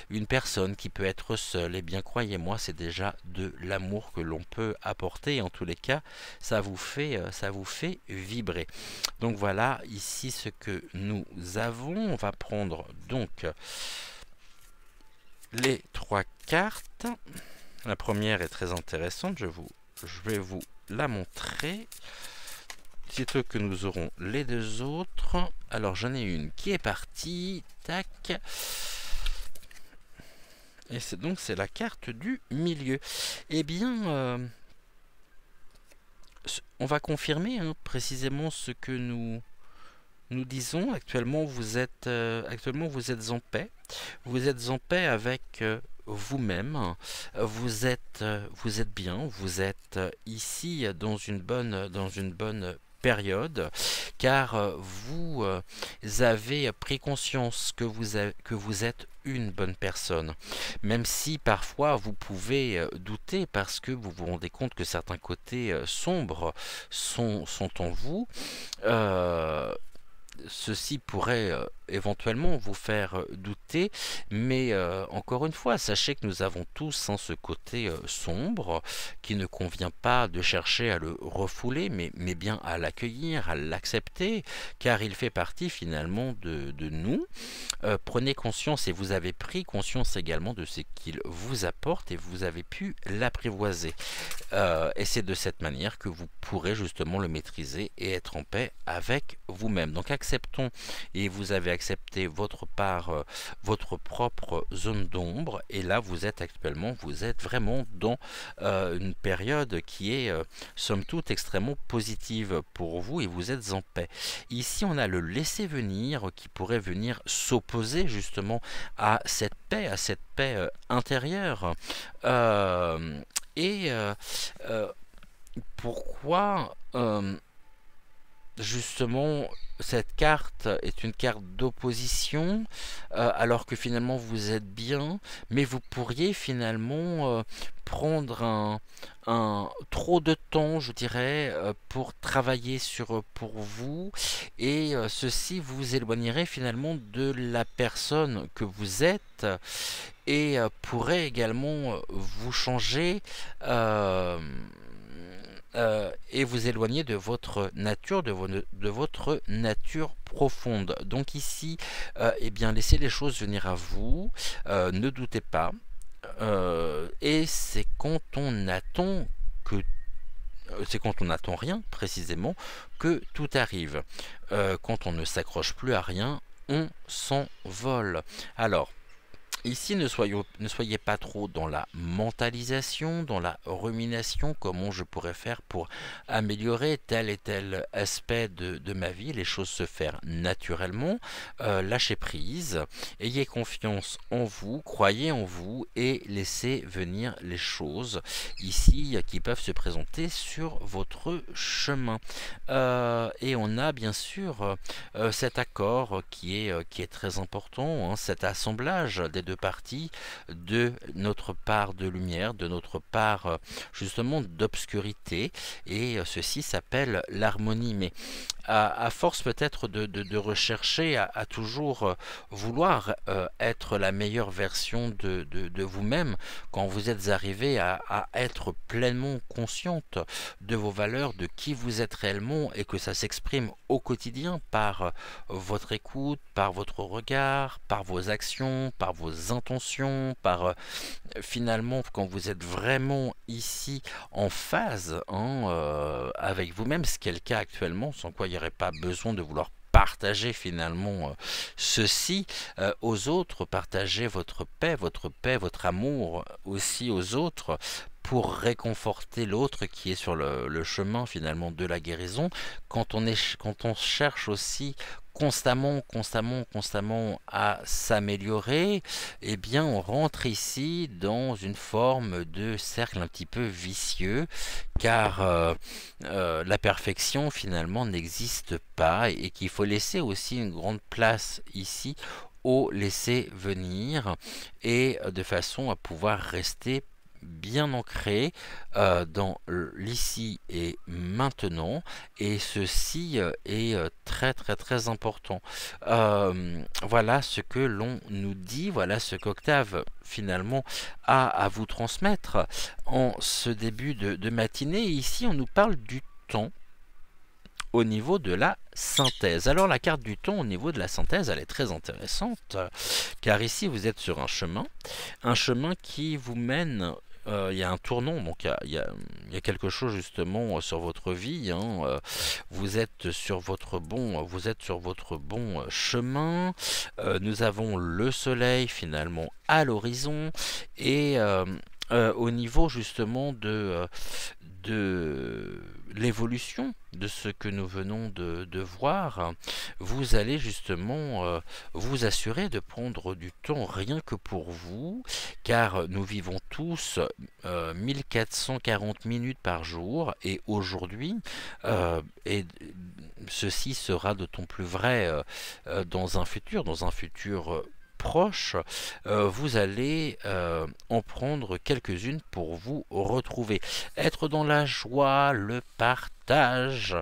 une personne qui peut être seule, et bien croyez-moi, c'est déjà de l'amour que l'on peut apporter. En tous les cas, ça vous fait vibrer. Donc voilà, ici ce que nous avons. On va prendre donc les 3 cartes. La première est très intéressante, je vais vous la montrer. Sitôt que nous aurons les 2 autres. Alors j'en ai une qui est partie. Tac. Et c'est la carte du milieu. Eh bien, on va confirmer précisément ce que nous disons. Actuellement, vous êtes en paix. Vous êtes en paix avec vous-même. Vous êtes bien. Vous êtes ici dans une bonne période, car vous avez pris conscience que vous êtes une bonne personne, même si parfois vous pouvez douter parce que vous vous rendez compte que certains côtés sombres sont en vous. Ceci pourrait éventuellement vous faire douter, mais encore une fois, sachez que nous avons tous ce côté sombre qui ne convient pas de chercher à le refouler, mais bien à l'accueillir, à l'accepter, car il fait partie finalement de nous. Prenez conscience, et vous avez pris conscience également de ce qu'il vous apporte, et vous avez pu l'apprivoiser. Et c'est de cette manière que vous pourrez justement le maîtriser et être en paix avec vous-même. Donc acceptons et vous avez accepté votre part, votre propre zone d'ombre, et là vous êtes actuellement, vous êtes vraiment dans une période qui est somme toute extrêmement positive pour vous et vous êtes en paix. Ici on a le laisser venir qui pourrait venir s'opposer justement à cette paix intérieure. Et pourquoi justement cette carte est une carte d'opposition, alors que finalement vous êtes bien, mais vous pourriez finalement prendre trop de temps, je dirais, pour travailler pour vous, et ceci vous éloignerait finalement de la personne que vous êtes, et pourrait également vous changer et vous éloigner de votre nature, de votre nature profonde. Donc ici, eh bien, laissez les choses venir à vous, ne doutez pas, et c'est quand on attend que c'est quand on n'attend rien précisément que tout arrive. Quand on ne s'accroche plus à rien, on s'envole. Alors, ici, ne soyez pas trop dans la mentalisation, dans la rumination, comment je pourrais faire pour améliorer tel et tel aspect de ma vie, les choses se faire naturellement, lâchez prise, ayez confiance en vous, croyez en vous et laissez venir les choses ici qui peuvent se présenter sur votre chemin. Et on a bien sûr cet accord qui est très important, hein, cet assemblage des deux parties, de notre part de lumière, de notre part justement d'obscurité, et ceci s'appelle l'harmonie. Mais à force peut-être de rechercher à toujours vouloir être la meilleure version de vous-même, quand vous êtes arrivé à être pleinement consciente de vos valeurs, de qui vous êtes réellement, et que ça s'exprime au quotidien par votre écoute, par votre regard, par vos actions, par vos intentions, par finalement quand vous êtes vraiment ici en phase avec vous-même, ce qui est le cas actuellement, sans quoi il n'y aurait pas besoin de vouloir partager finalement ceci aux autres, partager votre paix, votre amour aussi aux autres, pour réconforter l'autre qui est sur le chemin finalement de la guérison. Quand on cherche aussi constamment à s'améliorer, eh bien on rentre ici dans une forme de cercle un petit peu vicieux, car la perfection finalement n'existe pas, et qu'il faut laisser aussi une grande place ici au laisser venir, et de façon à pouvoir rester bien ancré dans l'ici et maintenant, et ceci est très important. Voilà ce que l'on nous dit, voilà ce qu'Octave finalement a à vous transmettre en ce début de matinée. Et ici on nous parle du temps au niveau de la synthèse. Alors la carte du temps au niveau de la synthèse, elle est très intéressante, car ici vous êtes sur un chemin qui vous mène, il y a un tournant, donc il y a quelque chose justement sur votre vie, hein, vous êtes sur votre bon chemin. Nous avons le soleil finalement à l'horizon, et au niveau justement de l'évolution de ce que nous venons de voir, vous allez justement vous assurer de prendre du temps rien que pour vous, car nous vivons tous 1440 minutes par jour, et aujourd'hui, et ceci sera d'autant plus vrai dans un futur proche, vous allez en prendre quelques-unes pour vous retrouver. Être dans la joie, le partage,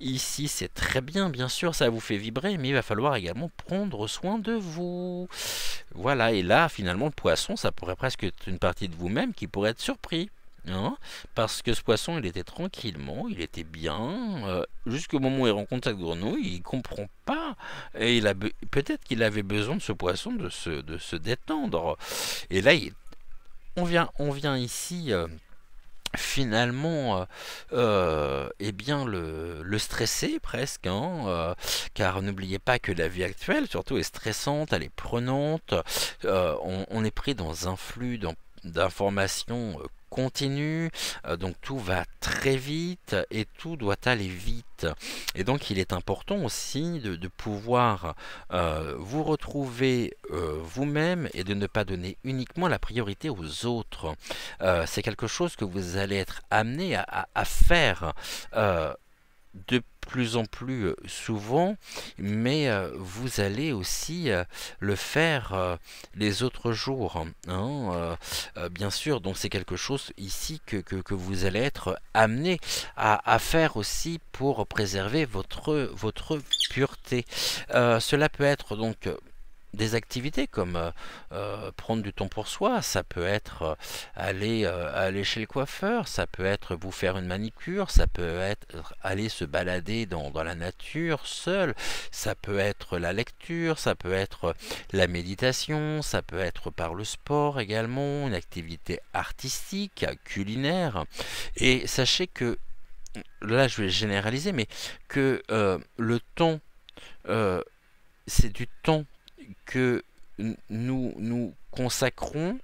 ici c'est très bien, bien sûr, ça vous fait vibrer, mais il va falloir également prendre soin de vous. Voilà, et là, finalement, le poisson, ça pourrait presque être une partie de vous-même qui pourrait être surpris. Hein, parce que ce poisson, il était tranquillement, il était bien, jusqu'au moment où il rencontre cette grenouille, il comprend pas, et peut-être qu'il avait besoin de ce poisson de se détendre. Et là, on vient ici finalement, eh bien, le stresser presque, hein, car n'oubliez pas que la vie actuelle, surtout, est stressante, elle est prenante, on est pris dans un flux d'informations continue, donc tout va très vite et tout doit aller vite. Et donc il est important aussi de pouvoir vous retrouver vous-même et de ne pas donner uniquement la priorité aux autres. C'est quelque chose que vous allez être amené à faire de plus en plus souvent, mais vous allez aussi le faire les autres jours, hein, bien sûr, donc c'est quelque chose ici que vous allez être amené à faire aussi pour préserver votre pureté. Cela peut être donc des activités comme prendre du temps pour soi, ça peut être aller chez le coiffeur, ça peut être vous faire une manicure, ça peut être aller se balader dans la nature seul, ça peut être la lecture, ça peut être la méditation, ça peut être par le sport également, une activité artistique, culinaire. Et sachez que, là je vais généraliser, mais que le temps, euh, c'est du temps que nous consacrons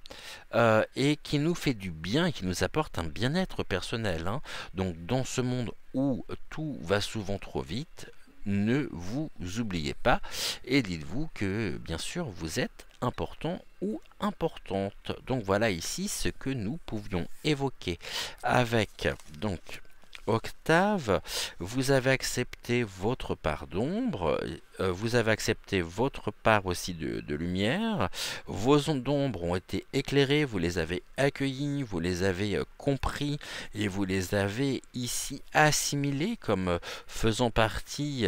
et qui nous fait du bien et qui nous apporte un bien-être personnel, hein. Donc dans ce monde où tout va souvent trop vite, ne vous oubliez pas et dites-vous que bien sûr vous êtes important ou importante. Donc voilà ici ce que nous pouvions évoquer avec donc Octave. Vous avez accepté votre part d'ombre, vous avez accepté votre part aussi de lumière, vos ondes d'ombre ont été éclairées, vous les avez accueillies, vous les avez compris et vous les avez ici assimilées comme faisant partie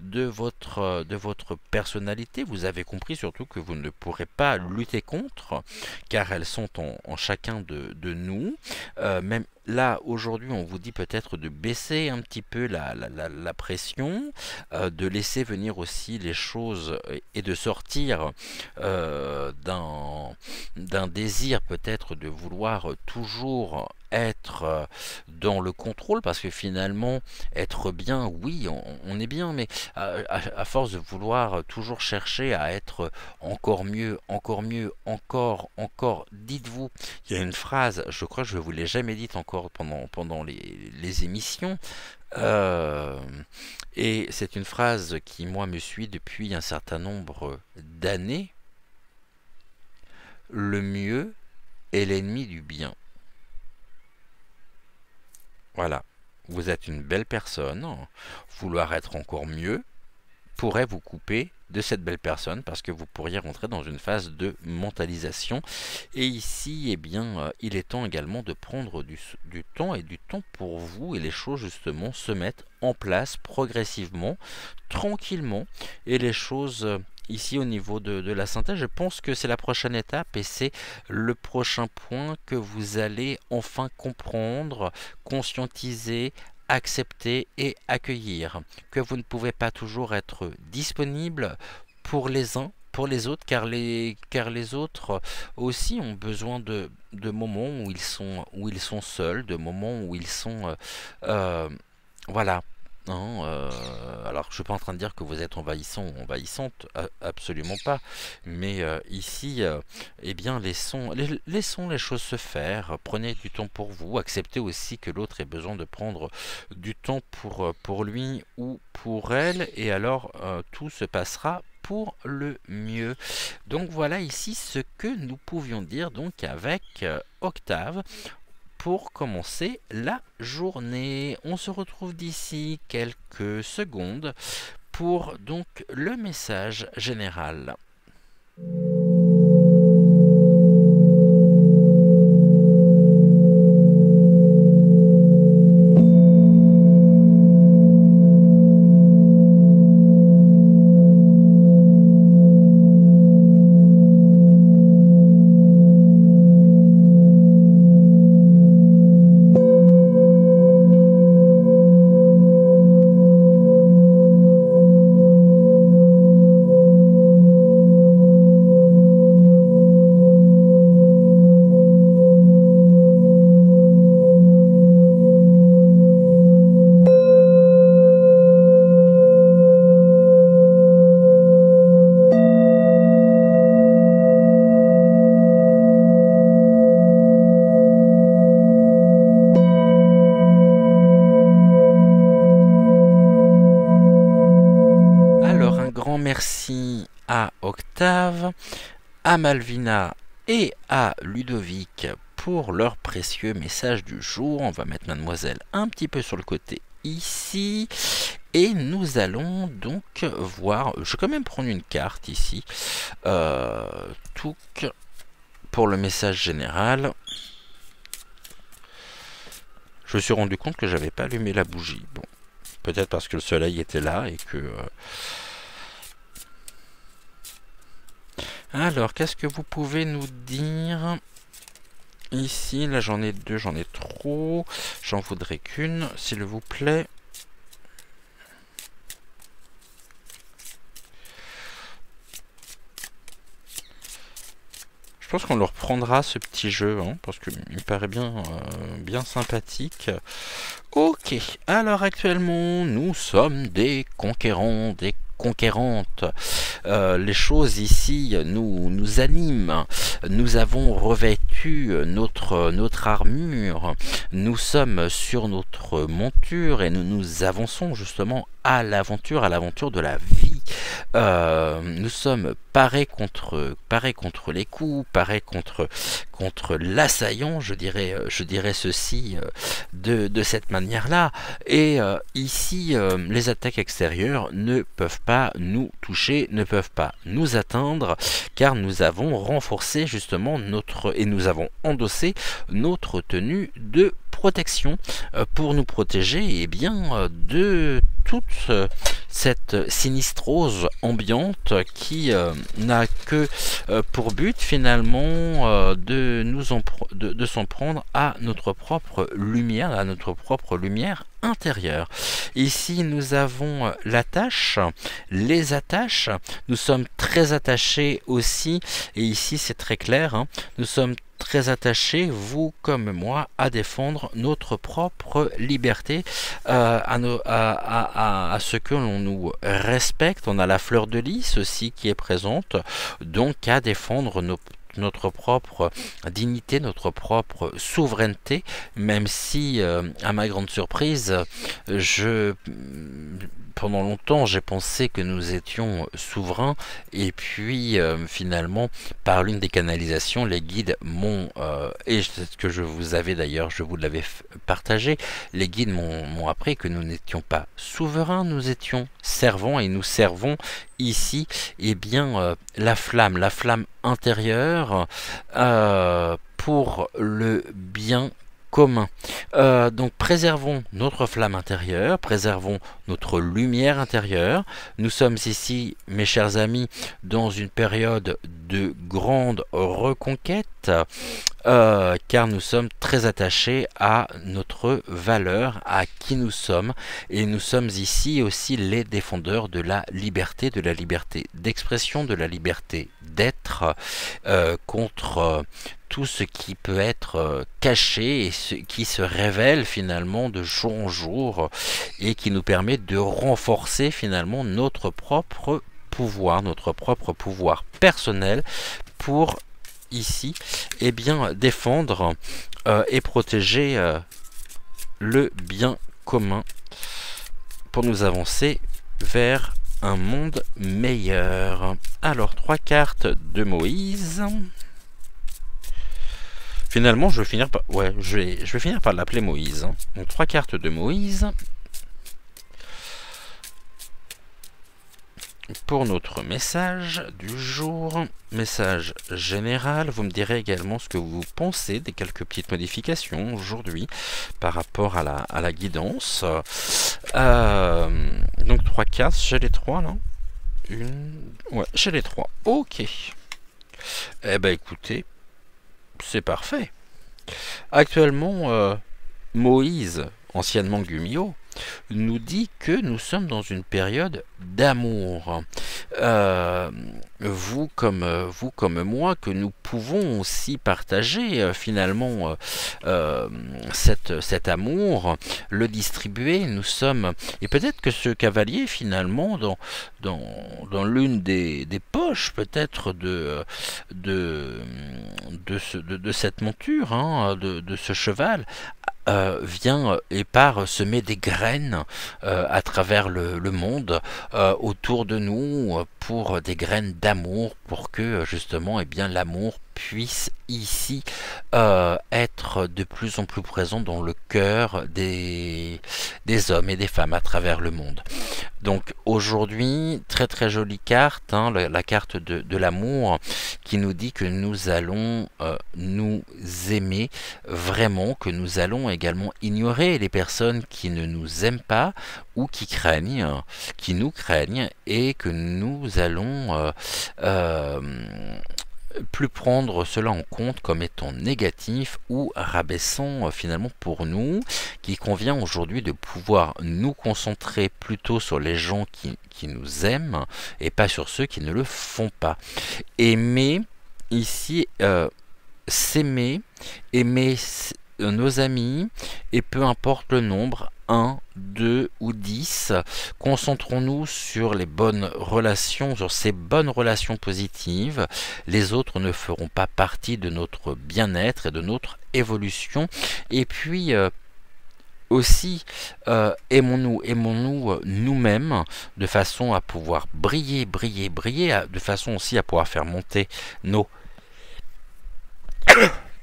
de votre personnalité. Vous avez compris surtout que vous ne pourrez pas lutter contre, car elles sont en chacun de nous. Même là, aujourd'hui, on vous dit peut-être de baisser un petit peu la pression, de laisser venir aussi les choses et de sortir d'un désir peut-être de vouloir toujours être dans le contrôle, parce que finalement être bien, oui, on est bien, mais à force de vouloir toujours chercher à être encore mieux, encore mieux, encore, dites-vous, il y a une phrase, je crois que je ne vous l'ai jamais dite encore pendant les émissions, euh, et c'est une phrase qui, moi, me suit depuis un certain nombre d'années. Le mieux est l'ennemi du bien. Voilà. Vous êtes une belle personne. Vouloir être encore mieux pourrait vous couper de cette belle personne parce que vous pourriez rentrer dans une phase de mentalisation. Et ici, eh bien, il est temps également de prendre du temps et du temps pour vous, et les choses justement se mettent en place progressivement, tranquillement, et les choses ici au niveau de la synthèse, je pense que c'est la prochaine étape et c'est le prochain point que vous allez enfin comprendre, conscientiser, accepter et accueillir, que vous ne pouvez pas toujours être disponible pour les uns, pour les autres, car les autres aussi ont besoin de moments où ils sont seuls, de moments où ils sont voilà. Non, alors je suis pas en train de dire que vous êtes envahissant ou envahissante, absolument pas. Mais ici, eh bien, laissons les choses se faire. Prenez du temps pour vous. Acceptez aussi que l'autre ait besoin de prendre du temps pour lui ou pour elle. Et alors, tout se passera pour le mieux. Donc voilà ici ce que nous pouvions dire donc avec Octave pour commencer la journée. On se retrouve d'ici quelques secondes pour donc le message général. grand merci à Octave, à Malvina et à Ludovic pour leur précieux message du jour. On va mettre mademoiselle un petit peu sur le côté ici. Et nous allons donc voir, je vais quand même prendre une carte ici, tout pour le message général. Je me suis rendu compte que j'avais pas allumé la bougie. Bon, peut-être parce que le soleil était là et que... Alors, qu'est-ce que vous pouvez nous dire ici? Là, j'en ai deux, j'en ai trop. J'en voudrais qu'une, s'il vous plaît. Je pense qu'on le reprendra ce petit jeu, hein, parce qu'il me paraît bien, bien sympathique. Ok, alors actuellement, nous sommes des conquérants, des conquérantes. Les choses ici nous animent. Nous avons revêtu notre armure. Nous sommes sur notre monture et nous avançons justement à l'aventure de la vie. Nous sommes parés contre les coups, parés contre l'assaillant, je dirais ceci de cette manière-là. Et ici, les attaques extérieures ne peuvent pas nous toucher, ne peuvent pas nous atteindre, car nous avons renforcé justement et nous avons endossé notre tenue de protection pour nous protéger bien de toute cette sinistrose ambiante qui n'a que pour but finalement de s'en prendre à notre propre lumière intérieure. Ici nous avons l'attache, les attaches, nous sommes très attachés aussi, et ici c'est très clair, hein, nous sommes très attachés, vous comme moi, à défendre notre propre liberté, à ce que l'on nous respecte. On a la fleur de lys aussi qui est présente, donc à défendre notre propre dignité, notre propre souveraineté, même si, à ma grande surprise, pendant longtemps, j'ai pensé que nous étions souverains, et puis finalement, par l'une des canalisations, les guides m'ont, et c'est ce que je vous avais d'ailleurs, je vous l'avais partagé, les guides m'ont appris que nous n'étions pas souverains, nous étions servants, et nous servons ici, eh bien, la flamme intérieure pour le bien commun. Donc préservons notre flamme intérieure, préservons notre lumière intérieure. Nous sommes ici, mes chers amis, dans une période de grande reconquête, car nous sommes très attachés à notre valeur, à qui nous sommes, et nous sommes ici aussi les défendeurs de la liberté d'expression, de la liberté d'être, contre tout ce qui peut être caché et ce qui se révèle finalement de jour en jour et qui nous permet de renforcer finalement notre propre pouvoir personnel pour ici eh bien défendre et protéger le bien commun pour nous avancer vers un monde meilleur. Alors 3 cartes de Moïse. Finalement, je vais finir par, je vais finir par l'appeler Moïse. Hein. Donc 3 cartes de Moïse pour notre message du jour, message général. Vous me direz également ce que vous pensez des quelques petites modifications aujourd'hui par rapport à la guidance. Donc 3 cartes, j'ai les 3 là. Ouais, j'ai les 3. Ok. Eh ben écoutez, c'est parfait. Actuellement, Moïse, anciennement Gumio, nous dit que nous sommes dans une période d'amour. Vous comme moi, que nous pouvons aussi partager finalement cet amour, le distribuer. Nous sommes, et peut-être que ce cavalier finalement dans l'une des poches peut-être de cette monture, hein, de ce cheval, vient et part semer des graines à travers le monde autour de nous pour des graines d'amour pour que justement eh bien l'amour puisse ici être de plus en plus présent dans le cœur des hommes et des femmes à travers le monde. Donc aujourd'hui, très très jolie carte, hein, la carte de l'amour qui nous dit que nous allons nous aimer vraiment, que nous allons également ignorer les personnes qui ne nous aiment pas ou qui nous craignent, et que nous allons plus prendre cela en compte comme étant négatif ou rabaissant finalement pour nous, qu'il convient aujourd'hui de pouvoir nous concentrer plutôt sur les gens qui nous aiment et pas sur ceux qui ne le font pas. Aimer, ici, s'aimer, aimer nos amis, et peu importe le nombre, 1, 2 ou 10, concentrons-nous sur les bonnes relations, sur ces bonnes relations positives. Les autres ne feront pas partie de notre bien-être et de notre évolution. Et puis aussi, aimons-nous nous-mêmes, de façon à pouvoir briller, de façon aussi à pouvoir faire monter nos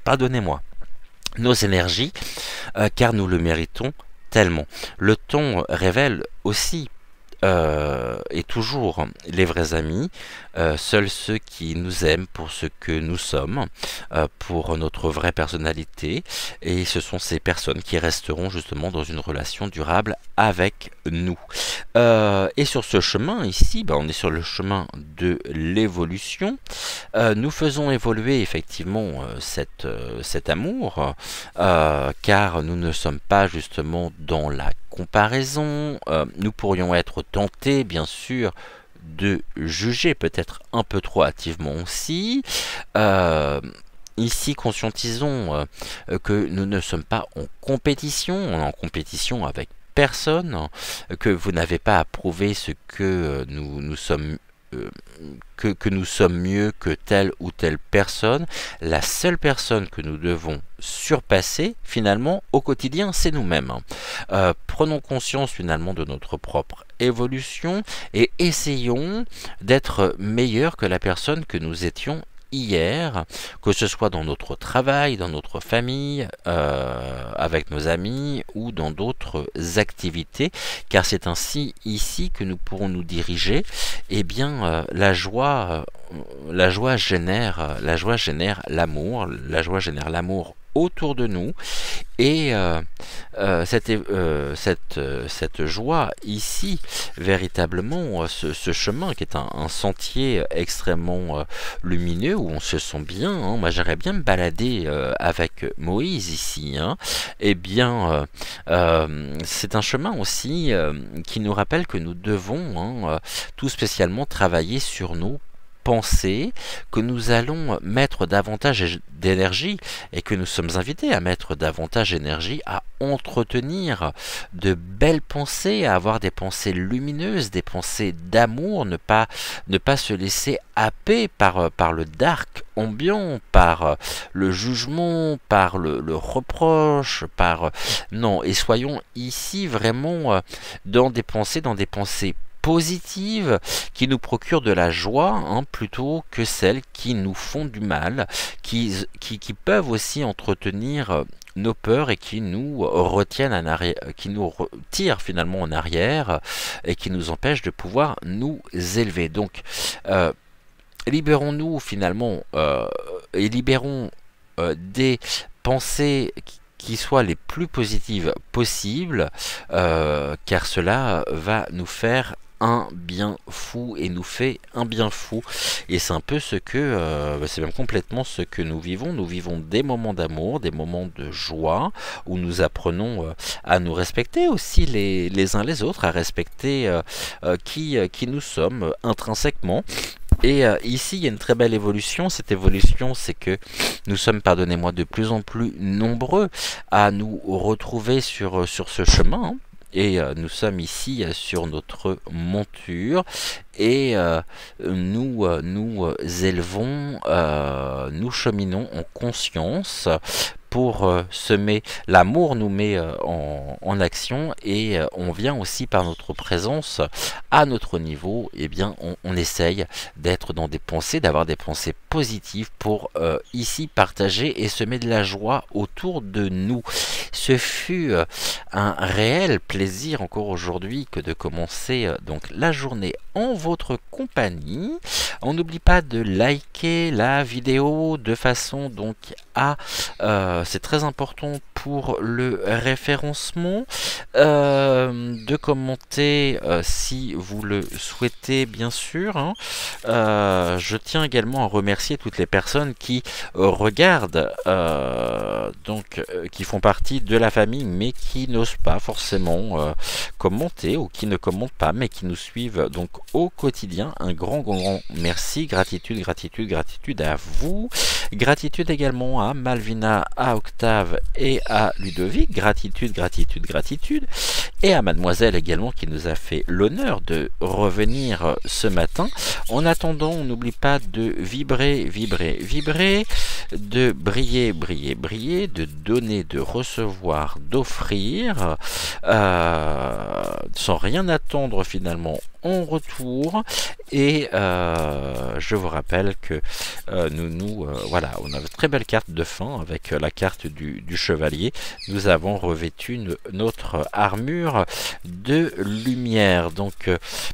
pardonnez-moi, nos énergies, car nous le méritons tellement. Le ton révèle aussi et toujours les vrais amis, seuls ceux qui nous aiment pour ce que nous sommes, pour notre vraie personnalité, et ce sont ces personnes qui resteront justement dans une relation durable avec nous. Et sur ce chemin ici, on est sur le chemin de l'évolution. Nous faisons évoluer effectivement cet amour, car nous ne sommes pas justement dans la comparaison. Nous pourrions être tentés, bien sûr, de juger peut-être un peu trop hâtivement aussi. Ici, conscientisons que nous ne sommes pas en compétition, on est en compétition avec personne, que vous n'avez pas à prouver ce que nous sommes, que nous sommes mieux que telle ou telle personne. La seule personne que nous devons surpasser finalement au quotidien, c'est nous-mêmes. Prenons conscience finalement de notre propre évolution et essayons d'être meilleurs que la personne que nous étions hier, que ce soit dans notre travail, dans notre famille, avec nos amis ou dans d'autres activités, car c'est ainsi ici que nous pourrons nous diriger. Eh bien, la joie génère l'amour, la joie génère l'amour autour de nous, et cette joie ici, véritablement, ce chemin qui est un sentier extrêmement lumineux où on se sent bien, hein. Moi j'aimerais bien me balader avec Moïse ici, hein. Eh bien c'est un chemin aussi qui nous rappelle que nous devons, hein, tout spécialement travailler sur nos penser, que nous allons mettre davantage d'énergie, et que nous sommes invités à mettre davantage d'énergie à entretenir de belles pensées, à avoir des pensées lumineuses, des pensées d'amour, ne pas se laisser happer par le dark ambiant, par le jugement, par le reproche, non, et soyons ici vraiment dans des pensées positives qui nous procurent de la joie, hein, plutôt que celles qui nous font du mal, qui peuvent aussi entretenir nos peurs et qui nous retiennent en arrière, qui nous tirent finalement en arrière et qui nous empêchent de pouvoir nous élever. Donc libérons-nous finalement et libérons des pensées qui soient les plus positives possibles, car cela va nous faire un bien fou, et nous fait un bien fou. Et c'est un peu ce que c'est même complètement ce que nous vivons. Nous vivons des moments d'amour, des moments de joie, où nous apprenons à nous respecter aussi les uns les autres, à respecter qui nous sommes intrinsèquement. Et ici, il y a une très belle évolution. Cette évolution, c'est que nous sommes, pardonnez-moi, de plus en plus nombreux à nous retrouver sur ce chemin, hein. Et nous sommes ici sur notre monture, et nous élevons, nous cheminons en conscience pour semer. L'amour nous met en action et on vient aussi par notre présence à notre niveau. Eh bien, on essaye d'être dans des pensées, d'avoir des pensées positives pour ici partager et semer de la joie autour de nous. Ce fut un réel plaisir encore aujourd'hui que de commencer donc la journée en votre compagnie. On n'oublie pas de liker la vidéo de façon donc à c'est très important pour le référencement, de commenter si vous le souhaitez bien sûr, hein. Je tiens également à remercier toutes les personnes qui regardent qui font partie de la famille mais qui n'osent pas forcément commenter ou qui ne commentent pas mais qui nous suivent donc au quotidien. Un grand merci, gratitude à vous, gratitude également à Malvina, à Octave et à Ludovic, gratitude et à Mademoiselle également qui nous a fait l'honneur de revenir ce matin. En attendant, on n'oublie pas de vibrer, de briller, de donner, de recevoir, d'offrir, sans rien attendre finalement en retour. Et je vous rappelle que voilà, on a une très belle carte de fin avec la carte du chevalier. Nous avons revêtu notre armure de lumière. Donc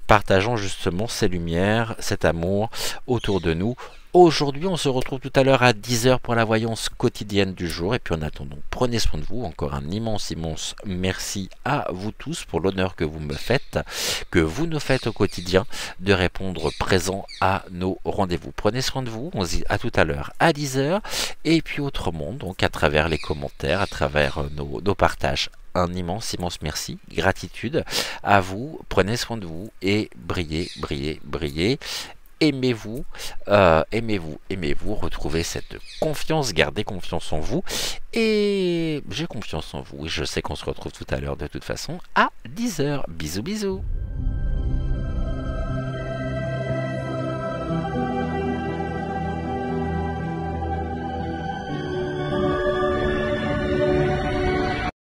partageons justement ces lumières, cet amour autour de nous. Aujourd'hui, on se retrouve tout à l'heure à 10 h pour la voyance quotidienne du jour. Et puis en attendant, prenez soin de vous. Encore un immense merci à vous tous pour l'honneur que vous me faites, que vous nous faites au quotidien, de répondre présent à nos rendez-vous. Prenez soin de vous. On se dit à tout à l'heure à 10 h. Et puis autrement, donc à travers les commentaires, à travers nos partages. Un immense merci, gratitude à vous. Prenez soin de vous et brillez. Aimez-vous, retrouvez cette confiance, gardez confiance en vous. Et j'ai confiance en vous. Et je sais qu'on se retrouve tout à l'heure de toute façon à 10 h. Bisous.